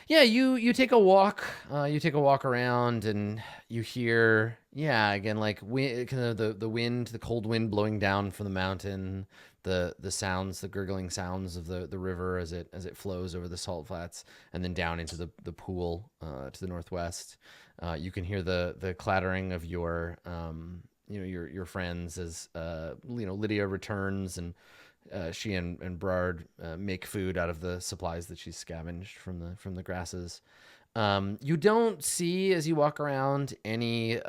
yeah, you take a walk. You take a walk around, and you hear, again, like kind of the wind, the cold wind blowing down from the mountain. The sounds, the gurgling sounds of the river as it flows over the salt flats and then down into the pool to the northwest. You can hear the clattering of your your friends as Lydia returns, and she and Brard make food out of the supplies that she's scavenged from the grasses. You don't see, as you walk around, any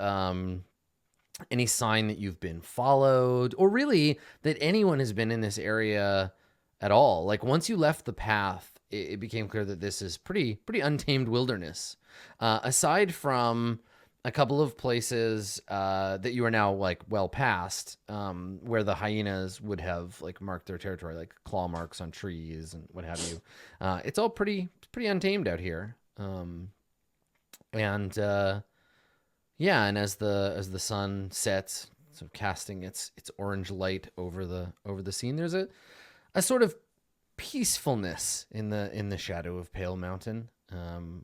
sign that you've been followed, or really that anyone has been in this area at all. Like, once you left the path, it became clear that this is pretty untamed wilderness. Aside from a couple of places that you are now like well past, where the hyenas would have like marked their territory, like claw marks on trees and what have you. It's all pretty untamed out here. And as the sun sets, sort of casting its orange light over the scene, there's a sort of peacefulness in the shadow of Pale Mountain,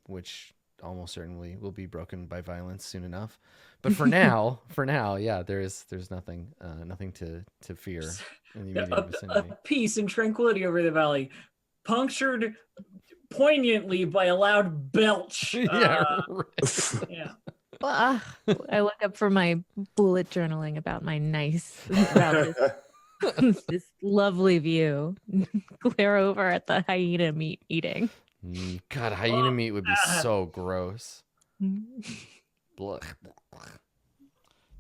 which almost certainly will be broken by violence soon enough. But for now, yeah, there's nothing to fear in the immediate vicinity. A peace and tranquility over the valley, punctured poignantly by a loud belch. Yeah, right. Yeah. Well, I look up for my bullet journaling about this lovely view. Glare over at the hyena meat eating. God, hyena meat would be so gross. Blech.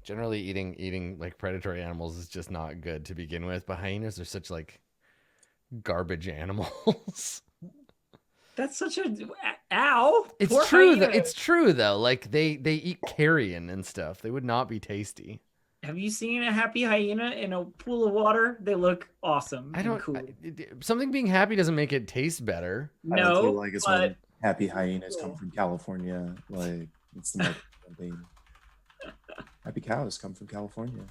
Generally, eating like predatory animals is just not good to begin with. But hyenas are such like garbage animals. That's such a ow. It's true. It's true though. Like they eat carrion and stuff. They would not be tasty. Have you seen a happy hyena in a pool of water? They look awesome. I don't. Cool. Something being happy doesn't make it taste better. I don't No, feel like it's but when happy hyenas come from California. Like it's the marketing campaign. Happy cows come from California.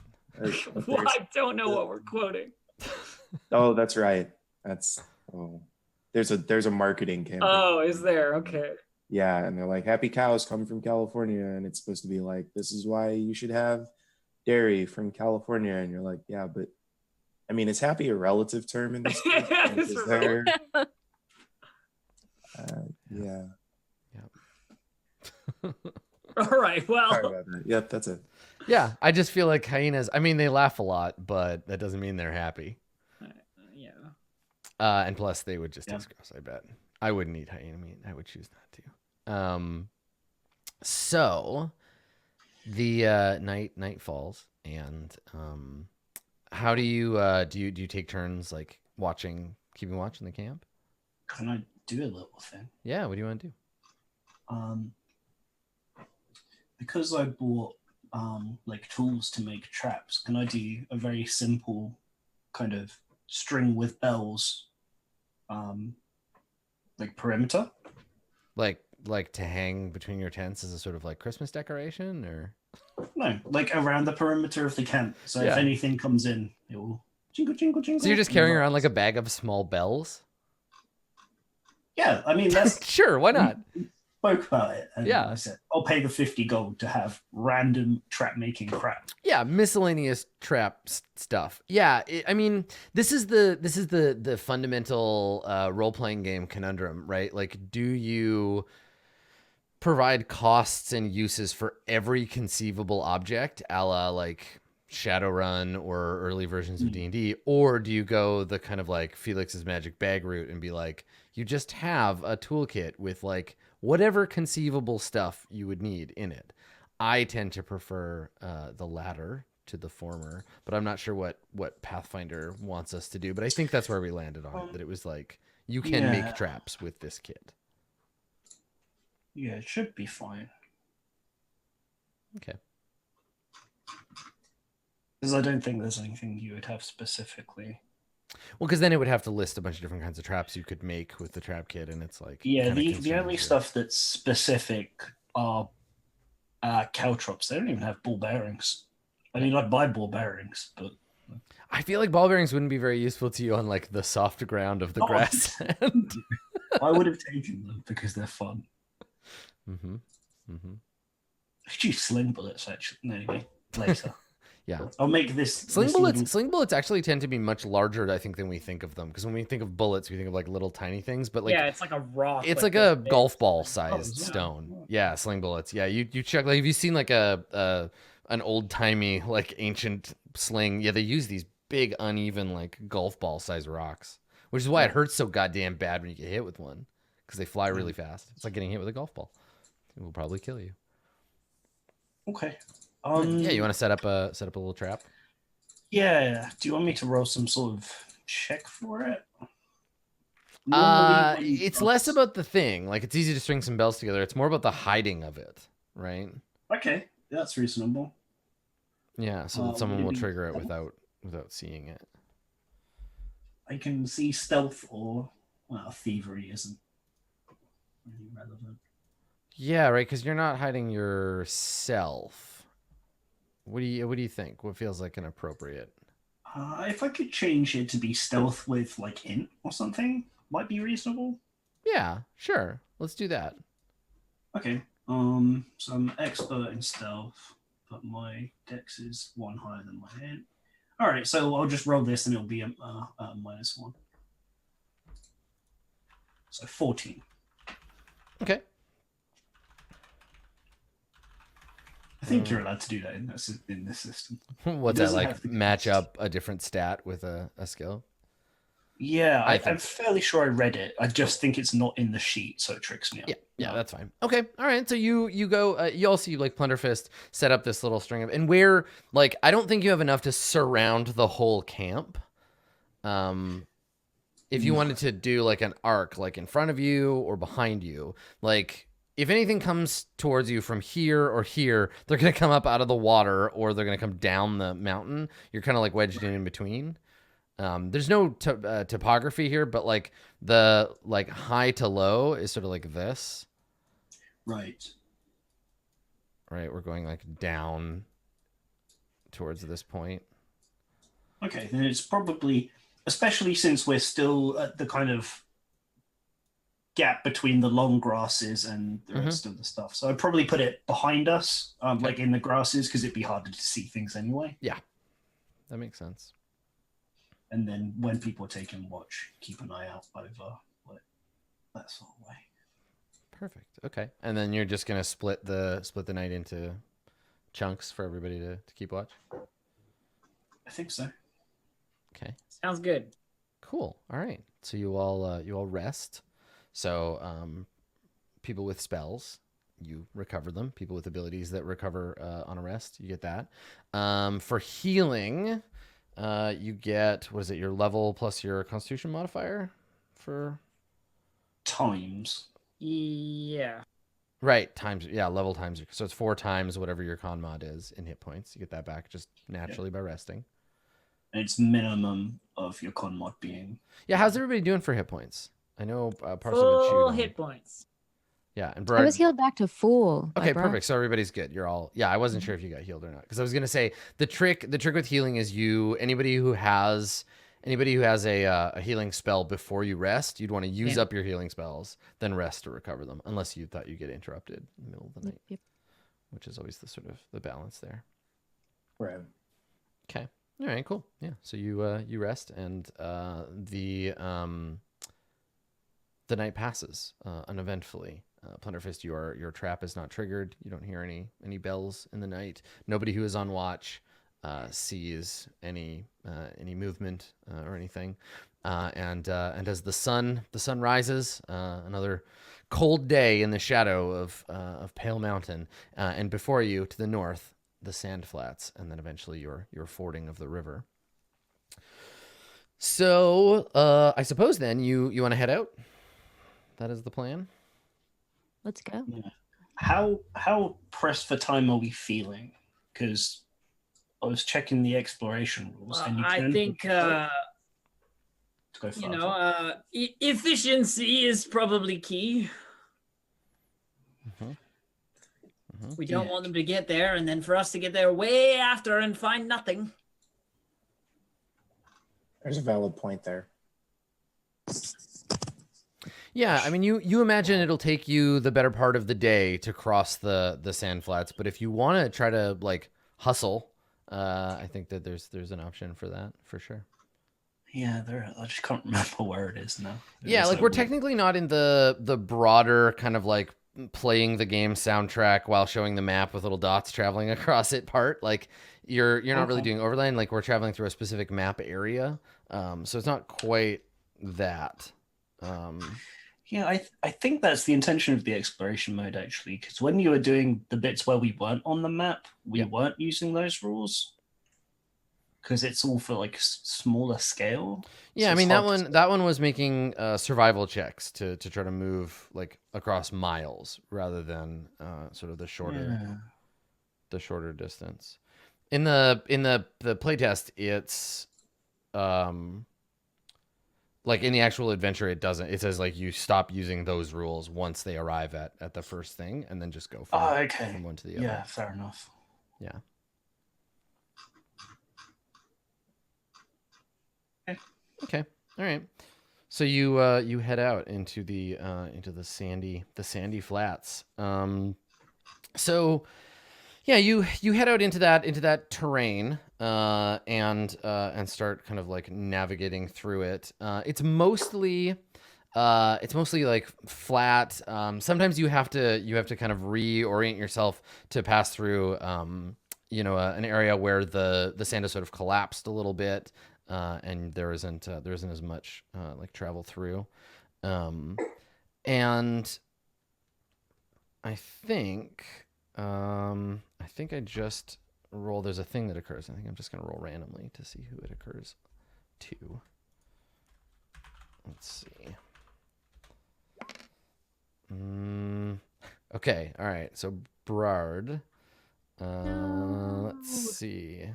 Well, I don't know what we're quoting. Oh, that's right. There's a marketing campaign. Oh, is there? Okay. Yeah, and they're like, happy cows come from California, and it's supposed to be like, this is why you should have dairy from California, and you're like, yeah, but I mean, is happy a relative term in this case? Like, is there? Yeah. All right. Well. Sorry about that. Yep, that's it. Yeah, I just feel like hyenas. I mean, they laugh a lot, but that doesn't mean they're happy. Yeah. And plus, they would just taste gross. I bet I wouldn't eat hyena meat. I would choose not to. So the night falls, and how do you take turns like keeping watch in the camp? Can I do a little thing? Yeah, what do you want to do? Because I bought like tools to make traps, can I do a very simple kind of string with bells like perimeter? Like to hang between your tents as a sort of like Christmas decoration, or no, like around the perimeter of the camp, so if anything comes in, it will jingle jingle jingle. So you're just carrying around like a bag of small bells? Yeah, I mean that's sure, why not? We spoke about it, and yeah, I said I'll pay the 50 gold to have random trap making crap. Yeah, miscellaneous trap stuff. Yeah, I mean, this is the fundamental role-playing game conundrum, right? Like, do you provide costs and uses for every conceivable object, a la like Shadowrun or early versions of D&D, or do you go the kind of like Felix's magic bag route and be like, you just have a toolkit with like whatever conceivable stuff you would need in it? I tend to prefer the latter to the former, but I'm not sure what Pathfinder wants us to do. But I think that's where we landed on it, that it was like, you can make traps with this kit. Yeah, it should be fine. Okay. Because I don't think there's anything you would have specifically. Well, because then it would have to list a bunch of different kinds of traps you could make with the trap kit, and it's like... Yeah, the only stuff that's specific are caltrops. They don't even have ball bearings. I mean, I'd buy ball bearings, but... I feel like ball bearings wouldn't be very useful to you on like the soft ground of the grassland. I would have taken them because they're fun. Mm-hmm. Mm-hmm. I could use sling bullets, actually. Anyway, later. Yeah, I'll make this sling bullets. Sling bullets actually tend to be much larger, I think, than we think of them. Because when we think of bullets, we think of like little tiny things. But like, it's like a rock. It's like a golf ball sized stone. Yeah, sling bullets. Yeah, you check. Like, have you seen like a an old timey like ancient sling. Yeah, they use these big uneven like golf ball size rocks, which is why it hurts so goddamn bad when you get hit with one, because they fly really fast. It's like getting hit with a golf ball. It will probably kill you. Okay. Yeah, you want to set up a little trap? Yeah. Do you want me to roll some sort of check for it? Normally when- It's less about the thing. Like, it's easy to string some bells together. It's more about the hiding of it, right? Okay, that's reasonable. Yeah, so that someone would it will be trigger it stealth? without seeing it. I can see stealth or thievery isn't really relevant. Yeah, right. Because you're not hiding yourself. What do you think? What feels like an appropriate? If I could change it to be stealth with like int or something, might be reasonable. Yeah, sure. Let's do that. Okay. So I'm expert in stealth, but my dex is one higher than my int. All right, so I'll just roll this, and it'll be a -1. So 14. Okay. I think you're allowed to do that in this system. What's It that doesn't like? have to be Match stealth. up a different stat with a skill? Yeah, I think I'm fairly sure I read it. I just think it's not in the sheet, so it tricks me up. Yeah, that's fine. Okay, all right. So you go. You all see like Plunderfist set up this little string of, and where like I don't think you have enough to surround the whole camp. If you wanted to do like an arc, like in front of you or behind you, like if anything comes towards you from here or here, they're gonna come up out of the water or they're gonna come down the mountain. You're kind of like wedged in between. There's no topography here, but like the like high to low is sort of like this. Right. Right, we're going like down towards this point. Okay, then it's probably, especially since we're still at the kind of gap between the long grasses and the rest of the stuff. So I'd probably put it behind us, like in the grasses, because it'd be harder to see things anyway. Yeah, that makes sense. And then when people are taking watch, keep an eye out over like that sort of way. Perfect. Okay, and then you're just gonna split the night into chunks for everybody to keep watch. I think so. Okay. Sounds good. Cool. All right. So you all rest. So people with spells, you recover them. People with abilities that recover on a rest, you get that. For healing, you get, what is it? Your level plus your Constitution modifier for Times. Yeah. right times. Yeah, level times. So it's 4 times whatever your con mod is in hit points. You get that back just naturally by resting. And it's minimum of your con mod being. Yeah. How's everybody doing for hit points? I know parts of Full it. hit points. Yeah, and I Brad, was healed back to full. by okay, Brad. perfect. So everybody's good. You're all. Yeah, I wasn't sure if you got healed or not because I was gonna say the trick with healing is anybody who has a healing spell before you rest, you'd want to use up your healing spells, then rest to recover them, unless you thought you get interrupted in the middle of the night, Yep. which is always the sort of the balance there. Right. Okay. All right. Cool. Yeah. So you rest and the night passes uneventfully. Plunderfist, your trap is not triggered. You don't hear any bells in the night. Nobody who is on watch sees any movement or anything. And as the sun rises, another cold day in the shadow of Pale Mountain, and before you to the north, the sand flats, and then eventually your fording of the river. So I suppose then you want to head out. That is the plan. Let's go. Yeah. How pressed for time are we feeling? Because I was checking the exploration rules, and you I can think to go faster. efficiency is probably key. We don't want them to get there, and then for us to get there way after and find nothing. There's a valid point there. Yeah, I mean, you imagine it'll take you the better part of the day to cross the sand flats, but if you want to try to like hustle, I think that there's an option for that for sure. Yeah, I just can't remember where it is now. Yeah, like we're technically not in the broader kind of like playing the game soundtrack while showing the map with little dots traveling across it part. Like you're not really doing overland. Like we're traveling through a specific map area. So it's not quite that. Yeah, I think that's the intention of the exploration mode, actually, because when you were doing the bits where we weren't on the map, we weren't using those rules, because it's all for like smaller scale. Yeah, So I mean it's that one was making survival checks to try to move like across miles rather than sort of the shorter distance. In the playtest, it's like in the actual adventure, it doesn't. It says like you stop using those rules once they arrive at the first thing, and then just go from one to the other. Yeah, fair enough. Yeah. Okay. All right. So you head out into the sandy flats. So yeah, you head out into that terrain and start kind of like navigating through it. It's mostly like flat. Sometimes you have to kind of reorient yourself to pass through an area where the sand has sort of collapsed a little bit. And there isn't as much like travel through, and I think I just roll. There's a thing that occurs. I think I'm just gonna roll randomly to see who it occurs to. Let's see. Okay. All right. So Brard. Let's see.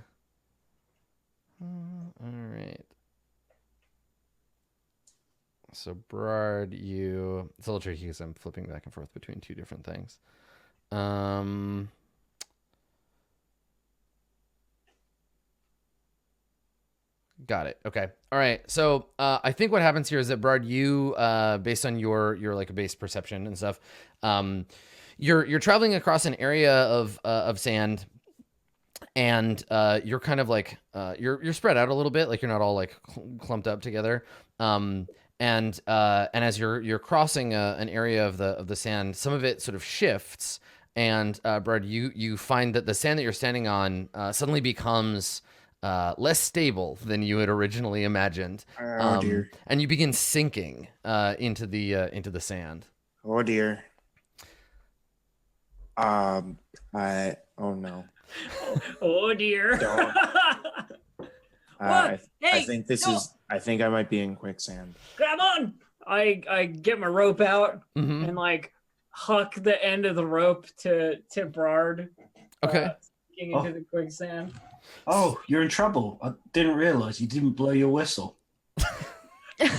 All right. So Brard, it's a little tricky because I'm flipping back and forth between two different things. Got it. Okay. All right. So I think what happens here is that Brard, you based on your like base perception and stuff, you're traveling across an area of sand. And you're kind of like you're spread out a little bit, like you're not all like clumped up together. And as you're crossing an area of the sand, some of it sort of shifts. And Brad, you find that the sand that you're standing on suddenly becomes less stable than you had originally imagined. Oh dear! And you begin sinking into the sand. Oh dear. Oh no. Oh dear. Don't. What? I Hey, think this no. is. I think I might be in quicksand. Grab on! I get my rope out Mm-hmm. and like huck the end of the rope to Brard. Okay. Sinking into the quicksand. Oh, you're in trouble. I didn't realize you didn't blow your whistle. I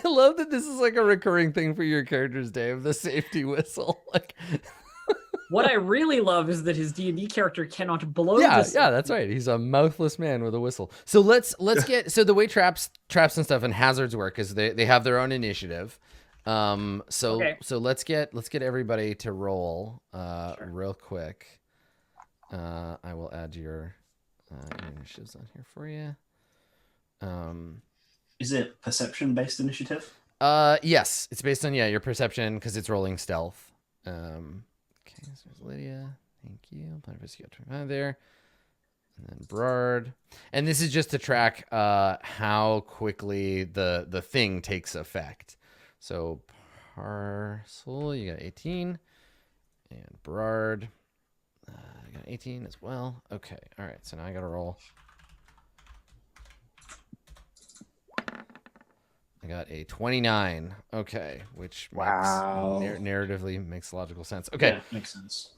love that this is like a recurring thing for your characters, Dave. The safety whistle, like. What I really love is that his D&D character cannot blow. Yeah, this. that's right. He's a mouthless man with a whistle. So let's get so the way traps and stuff and hazards work is they have their own initiative. So let's get everybody to roll real quick. I will add your initiatives on here for you. Is it perception-based initiative? Yes, it's based on your perception because it's rolling stealth. Okay, so there's Lydia. Thank you. Planetary, you got 25 there. And then Brard. And this is just to track how quickly the thing takes effect. So Parcel, you got 18. And Brard, I got 18 as well. Okay, all right. So now I got to roll. I got a 29. Okay, which narratively makes logical sense. Okay, Yeah, makes sense.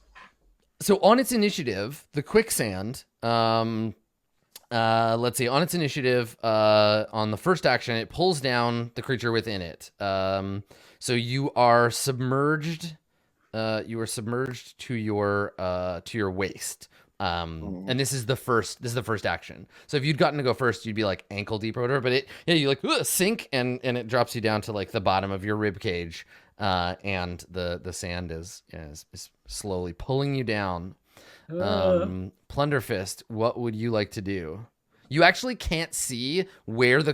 So on its initiative, the quicksand. Let's see. On its initiative, on the first action, it pulls down the creature within it. So you are submerged. You are submerged to your waist. And this is the first action. So if you'd gotten to go first, you'd be like ankle deep or whatever, but you like sink and it drops you down to like the bottom of your rib cage. And the sand is slowly pulling you down. Plunderfist, what would you like to do? You actually can't see where the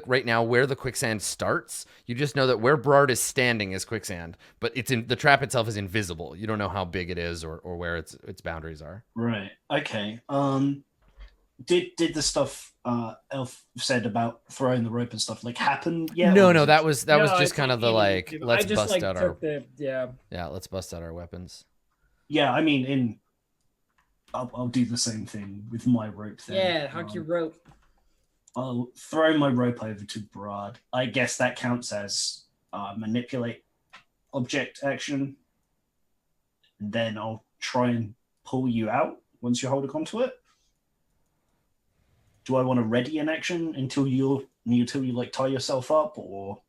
quicksand starts. You just know that where Brard is standing is quicksand, but the trap itself is invisible. You don't know how big it is or where its boundaries are. Right. Okay. Did the stuff Elf said about throwing the rope and stuff like happen yet? No, that was No, just I kind of think the I let's just, bust like, out our took the let's bust out our weapons. Yeah, I mean, I'll do the same thing with my rope then. Yeah, huck your rope. I'll throw my rope over to Brad. I guess that counts as manipulate object action. And then I'll try and pull you out once you're holding onto it. Do I want to ready an action until you like tie yourself up, or?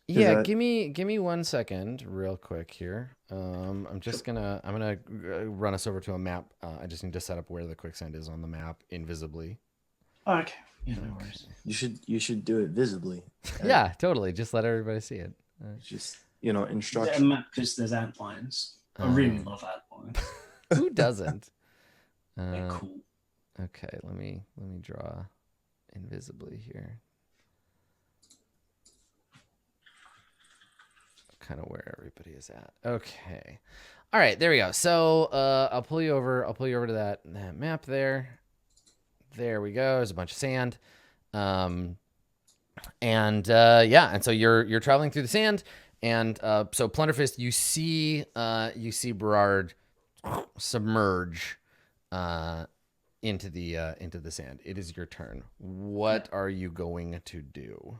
Yeah, give me 1 second, real quick here. I'm gonna run us over to a map. I just need to set up where the quicksand is on the map invisibly. Okay. Yeah, no worries. You should do it visibly. Yeah, totally. Just let everybody see it. Just Is it a instruction. map because there's ant lions? I really love ant lions. Who doesn't? They're cool. Okay, let me draw invisibly here. Kind of where everybody is at. Okay. All right, there we go. So I'll pull you over to that map there. There we go. There's a bunch of sand. And so you're traveling through the sand, and so Plunderfist, you see Berard submerge into the sand. It is your turn. What are you going to do?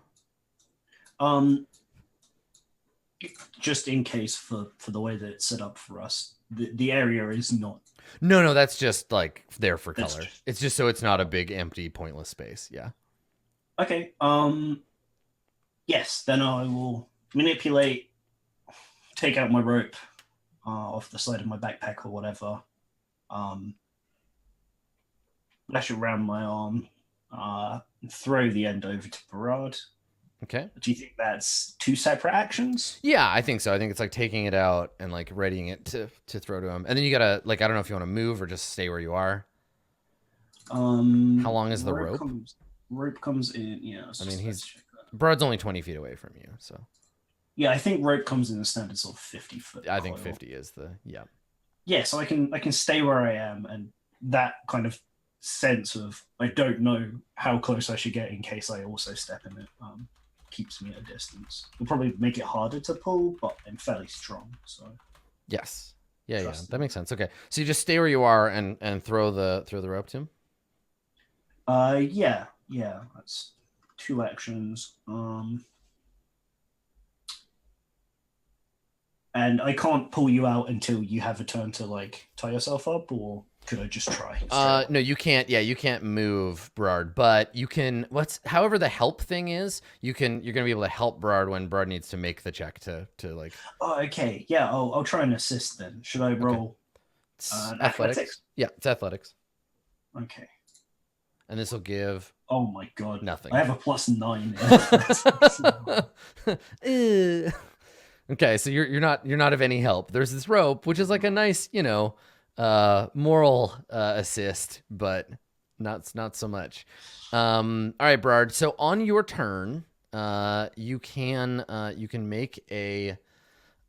Just in case for the way that it's set up for us, the area is not. No, that's just like there for That's color. just- It's just so it's not a big, empty, pointless space. Yeah. Okay. Yes. Then I will manipulate, take out my rope off the side of my backpack or whatever. Lash it around my arm. Throw the end over to Berard. Okay. Do you think that's 2 separate actions? Yeah, I think so. I think it's like taking it out and like readying it to throw to him, and then you gotta I don't know if you want to move or just stay where you are. How long is the rope? Rope comes in. Yeah. I mean, Brad's only 20 feet away from you, so. Yeah, I think rope comes in the standard sort of 50 foot. I think coil. 50 is the Yeah, so I can stay where I am, and that kind of sense of I don't know how close I should get in case I also step in it keeps me at a distance. It'll probably make it harder to pull, but I'm fairly strong, so. Yes. Yeah, Trust that makes sense. Okay, so you just stay where you are and throw the rope to him. Yeah, that's 2 actions. And I can't pull you out until you have a turn to like tie yourself up, or could I just try? No, you can't. Yeah, you can't move Berard, but you can. However the help thing is, you're gonna be able to help Berard when Berard needs to make the check to like. Oh, okay. Yeah, I'll try and assist then. Should I roll athletics? Yeah, it's athletics, Okay. and this will give. Oh my god. Nothing. I have a +9 in athletics. Okay, so you're not of any help. There's this rope, which is like a nice, moral assist, but not so much. All right, Berard. So on your turn, you can make an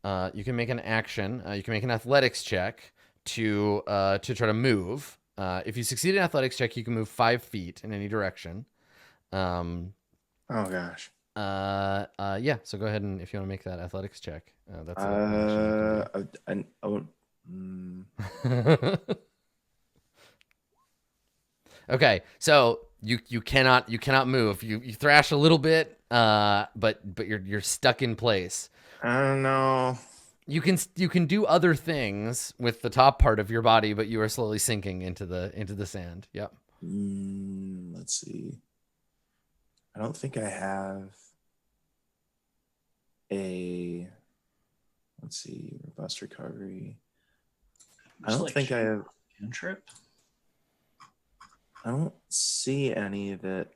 action. You can make an athletics check to try to move. If you succeed in athletics check, you can move 5 feet in any direction. Oh gosh. Yeah. So go ahead and if you want to make that athletics check, that's okay. So you cannot move. You thrash a little bit, but you're stuck in place. I don't know. You can do other things with the top part of your body, but you are slowly sinking into the sand. Yep. Let's see. I don't think I have let's see, robust recovery. I don't think I have Cantrip. I don't see any that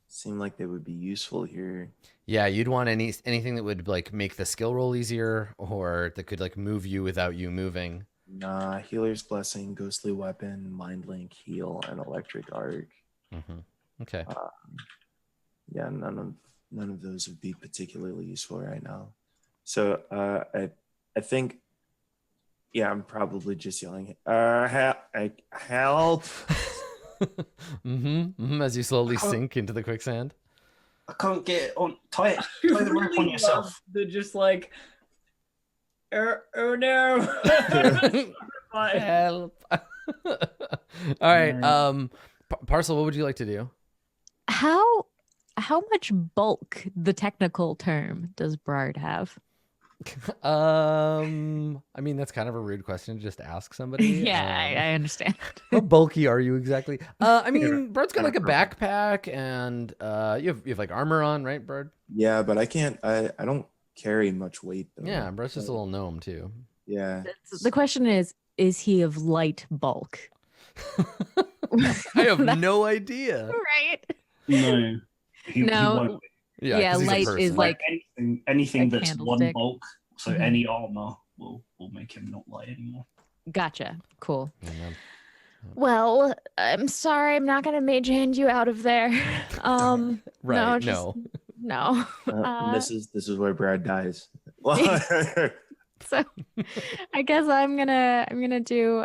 seem like they would be useful here. Yeah, you'd want anything that would like make the skill roll easier, or that could like move you without you moving. Nah, Healer's Blessing, Ghostly Weapon, Mind Link, Heal, and Electric Arc. Mm-hmm. Okay. Yeah, none of those would be particularly useful right now. So I think, yeah, I'm probably just yelling, help. As you slowly sink into the quicksand. I can't get on. Tie I the rope really on love yourself. the just like, oh no. Help. All right. Parcel, what would you like to do? How much bulk, the technical term, does Brard have? I mean, that's kind of a rude question to just ask somebody. Yeah, I understand. How bulky are you exactly? I mean, Bird's got like a backpack, and you have like armor on, right, Bird? Yeah, but I don't carry much weight though. Yeah, Bird's just a little gnome too. Yeah. The question is he of light bulk? I have no idea. Right? No. He won't be. Yeah, 'cause he's a light person. is like anything a that's one candlestick. bulk. So Mhm. any armor will make him not light anymore. gotcha. Cool. Yeah, man. Well, I'm sorry, I'm not gonna mage hand you out of there. Right? No. This is where Brad dies. So I guess I'm gonna do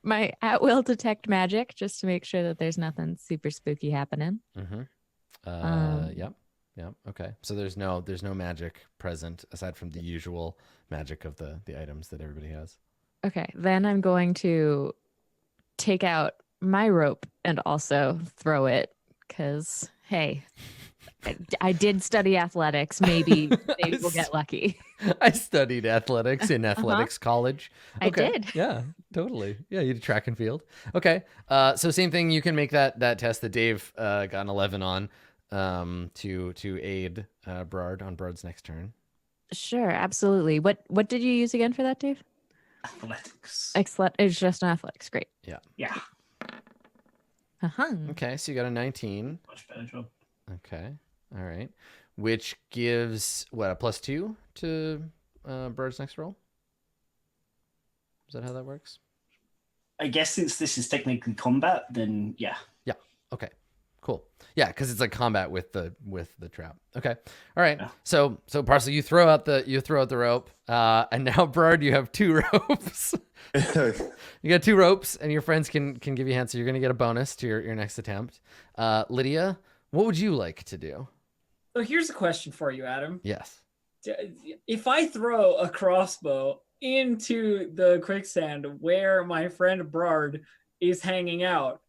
my at will detect magic just to make sure that there's nothing super spooky happening. Yep. Okay. So there's no magic present aside from the usual magic of the items that everybody has. Okay, then I'm going to take out my rope and also throw it because hey, I did study athletics. Maybe we'll get lucky. I studied athletics in athletics college. I Okay. did. Yeah, totally. Yeah, you did track and field. Okay. So same thing. You can make that test that Dave got an 11 on to aid Brard on Bard's next turn. Sure, absolutely. What did you use again for that, Dave? Athletics. Excellent. It's just an athletics. Great. Yeah. Uh-huh. Okay, so you got a 19. Much better job. Okay. All right. Which gives what, a +2 to Bird's next roll? Is that how that works? I guess since this is technically combat, then yeah. Yeah. Okay. Cool. Yeah, because it's like combat with the trap. Okay. All right. Yeah. So Parcel, you throw out the rope, and now Brard, you have 2 ropes. You got 2 ropes, and your friends can give you hands. So you're gonna get a bonus to your next attempt. Lydia, what would you like to do? So here's a question for you, Adam. Yes. If I throw a crossbow into the quicksand where my friend Brard is hanging out,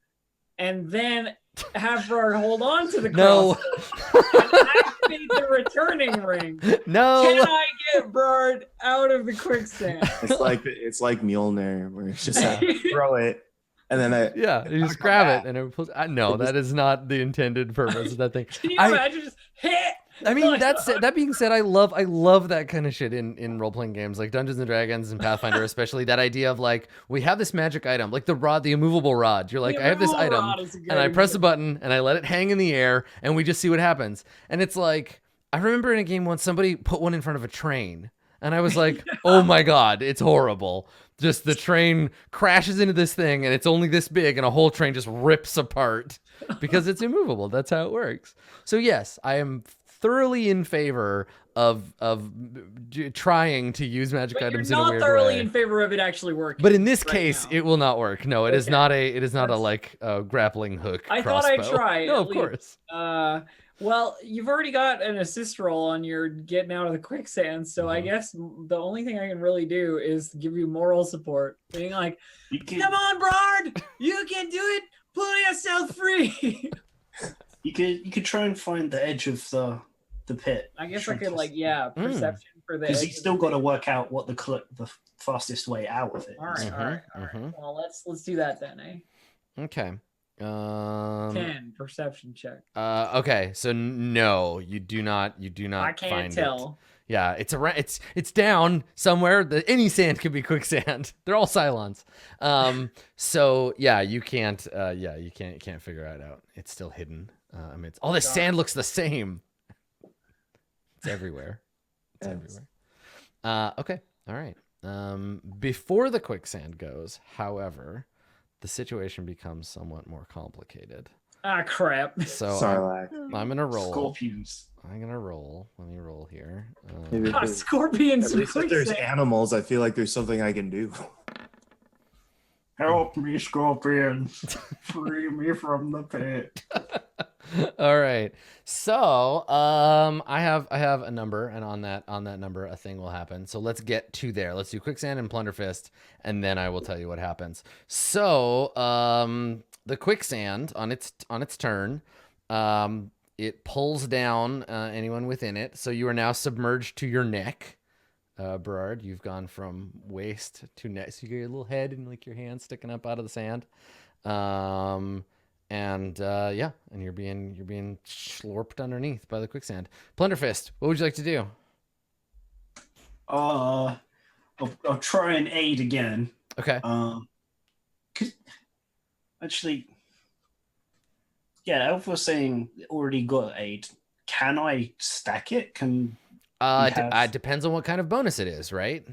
and then have Brard hold on to the No. crossbow and activate the returning ring, No. can I get Brard out of the quicksand? it's like Mjolnir, where it's just throw it, and then Yeah, you just grab it and it pulls. No, that is not the intended purpose of that thing. Can you imagine just hit? I mean, that being said, I love that kind of shit in role playing games like Dungeons and Dragons and Pathfinder, especially that idea of like we have this magic item, like the rod, the immovable rod. You're like, I have this item, and I press a button and I let it hang in the air, and we just see what happens. And it's like I remember in a game once somebody put one in front of a train, and I was like, oh my god, it's horrible. Just the train crashes into this thing, and it's only this big, and a whole train just rips apart because it's immovable. That's how it works. So yes, I am thoroughly in favor of trying to use magic But items you're in a not weird thoroughly way. in favor of it actually working. But in this right case, now. it will not work. No, it is not a like a grappling hook. I crossbow. thought I'd try. No, at of least. course. Well, you've already got an assist roll on your getting out of the quicksand, so I guess the only thing I can really do is give you moral support, being like, "Come on, Brard, you can do it. Pull yourself free." You could try and find the edge of the pit. I guess I could perception for the. Because you still got to work out what the fastest way out of it. All right. Well, let's do that then, eh? Okay. 10 perception check. Okay, so no, you do not. I can't find tell. It. Yeah, it's down somewhere. Any sand could be quicksand. They're all Cylons. So yeah, you can't. You can't figure it out. It's still hidden. I mean, all this sand looks the same. It's everywhere. It's everywhere. Okay. All right. Before the quicksand goes, however, the situation becomes somewhat more complicated. Ah, crap. So Sarlacc. I'm gonna roll. Scorpions. I'm gonna roll. Let me roll here. Maybe if Ah, there's- scorpions. At least if there's quicksand. animals, I feel like there's something I can do. Help me, scorpions. Free me from the pit. All right. So, I have a number, and on that number, a thing will happen. So let's get to there. Let's do quicksand and plunderfist, and then I will tell you what happens. So, the quicksand on its turn, it pulls down anyone within it. So you are now submerged to your neck. Berard, you've gone from waist to neck. So you get your little head and like your hand sticking up out of the sand. And you're being slurped underneath by the quicksand. Plunderfist, what would you like to do? I'll try and aid again. Okay. 'Cause actually, yeah, Elf was saying already got aid. Can I stack it? Can Depends on what kind of bonus it is, right?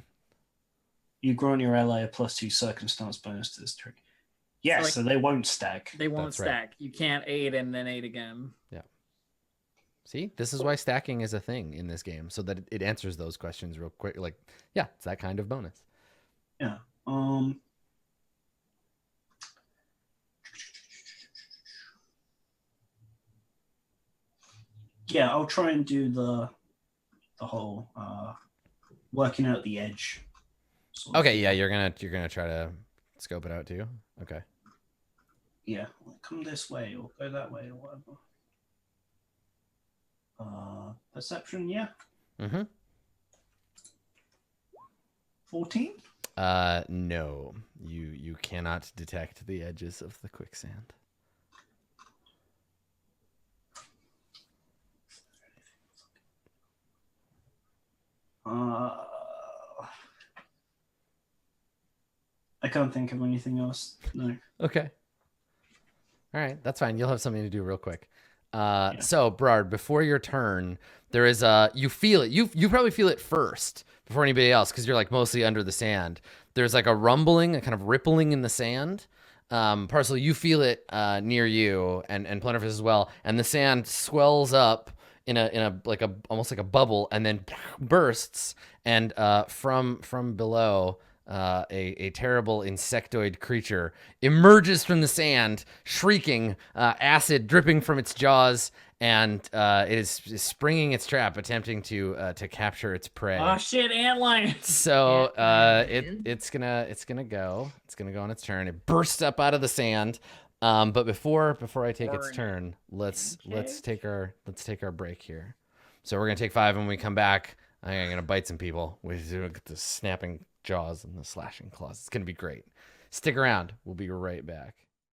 you grant your ally a +2 circumstance bonus to this trick? Yes, so they won't stack. They won't That's right. stack. You can't aid and then aid again. See, this is why stacking is a thing in this game, so that it answers those questions real quick. Like, yeah, it's that kind of bonus. Yeah. Yeah, I'll try and do the whole working out the edge. sort of Okay, thing. yeah, you're gonna try to scope it out too. Okay. Yeah, like, come this way or go that way or whatever. Perception, yeah. Mm-hmm. 14? No, you cannot detect the edges of the quicksand. I can't think of anything else. No. Okay. All right, that's fine. You'll have something to do real quick. So, Brard, before your turn, there is you feel it. You probably feel it first before anybody else because you're like mostly under the sand. There's like a rumbling, a kind of rippling in the sand. Parcel, you feel it near you, and Plunderfist as well. And the sand swells up in a like a almost like a bubble, and then bursts. And from below, a terrible insectoid creature emerges from the sand, shrieking, acid dripping from its jaws, and it is springing its trap, attempting to capture its prey. Oh shit, antlion. So Antlion. it's gonna go on its turn. It bursts up out of the sand. But before I take its turn, let's take our break here. So we're gonna take 5, and when we come back, I'm gonna bite some people with the snapping jaws and the slashing claws. It's gonna be great. Stick around. We'll be right back.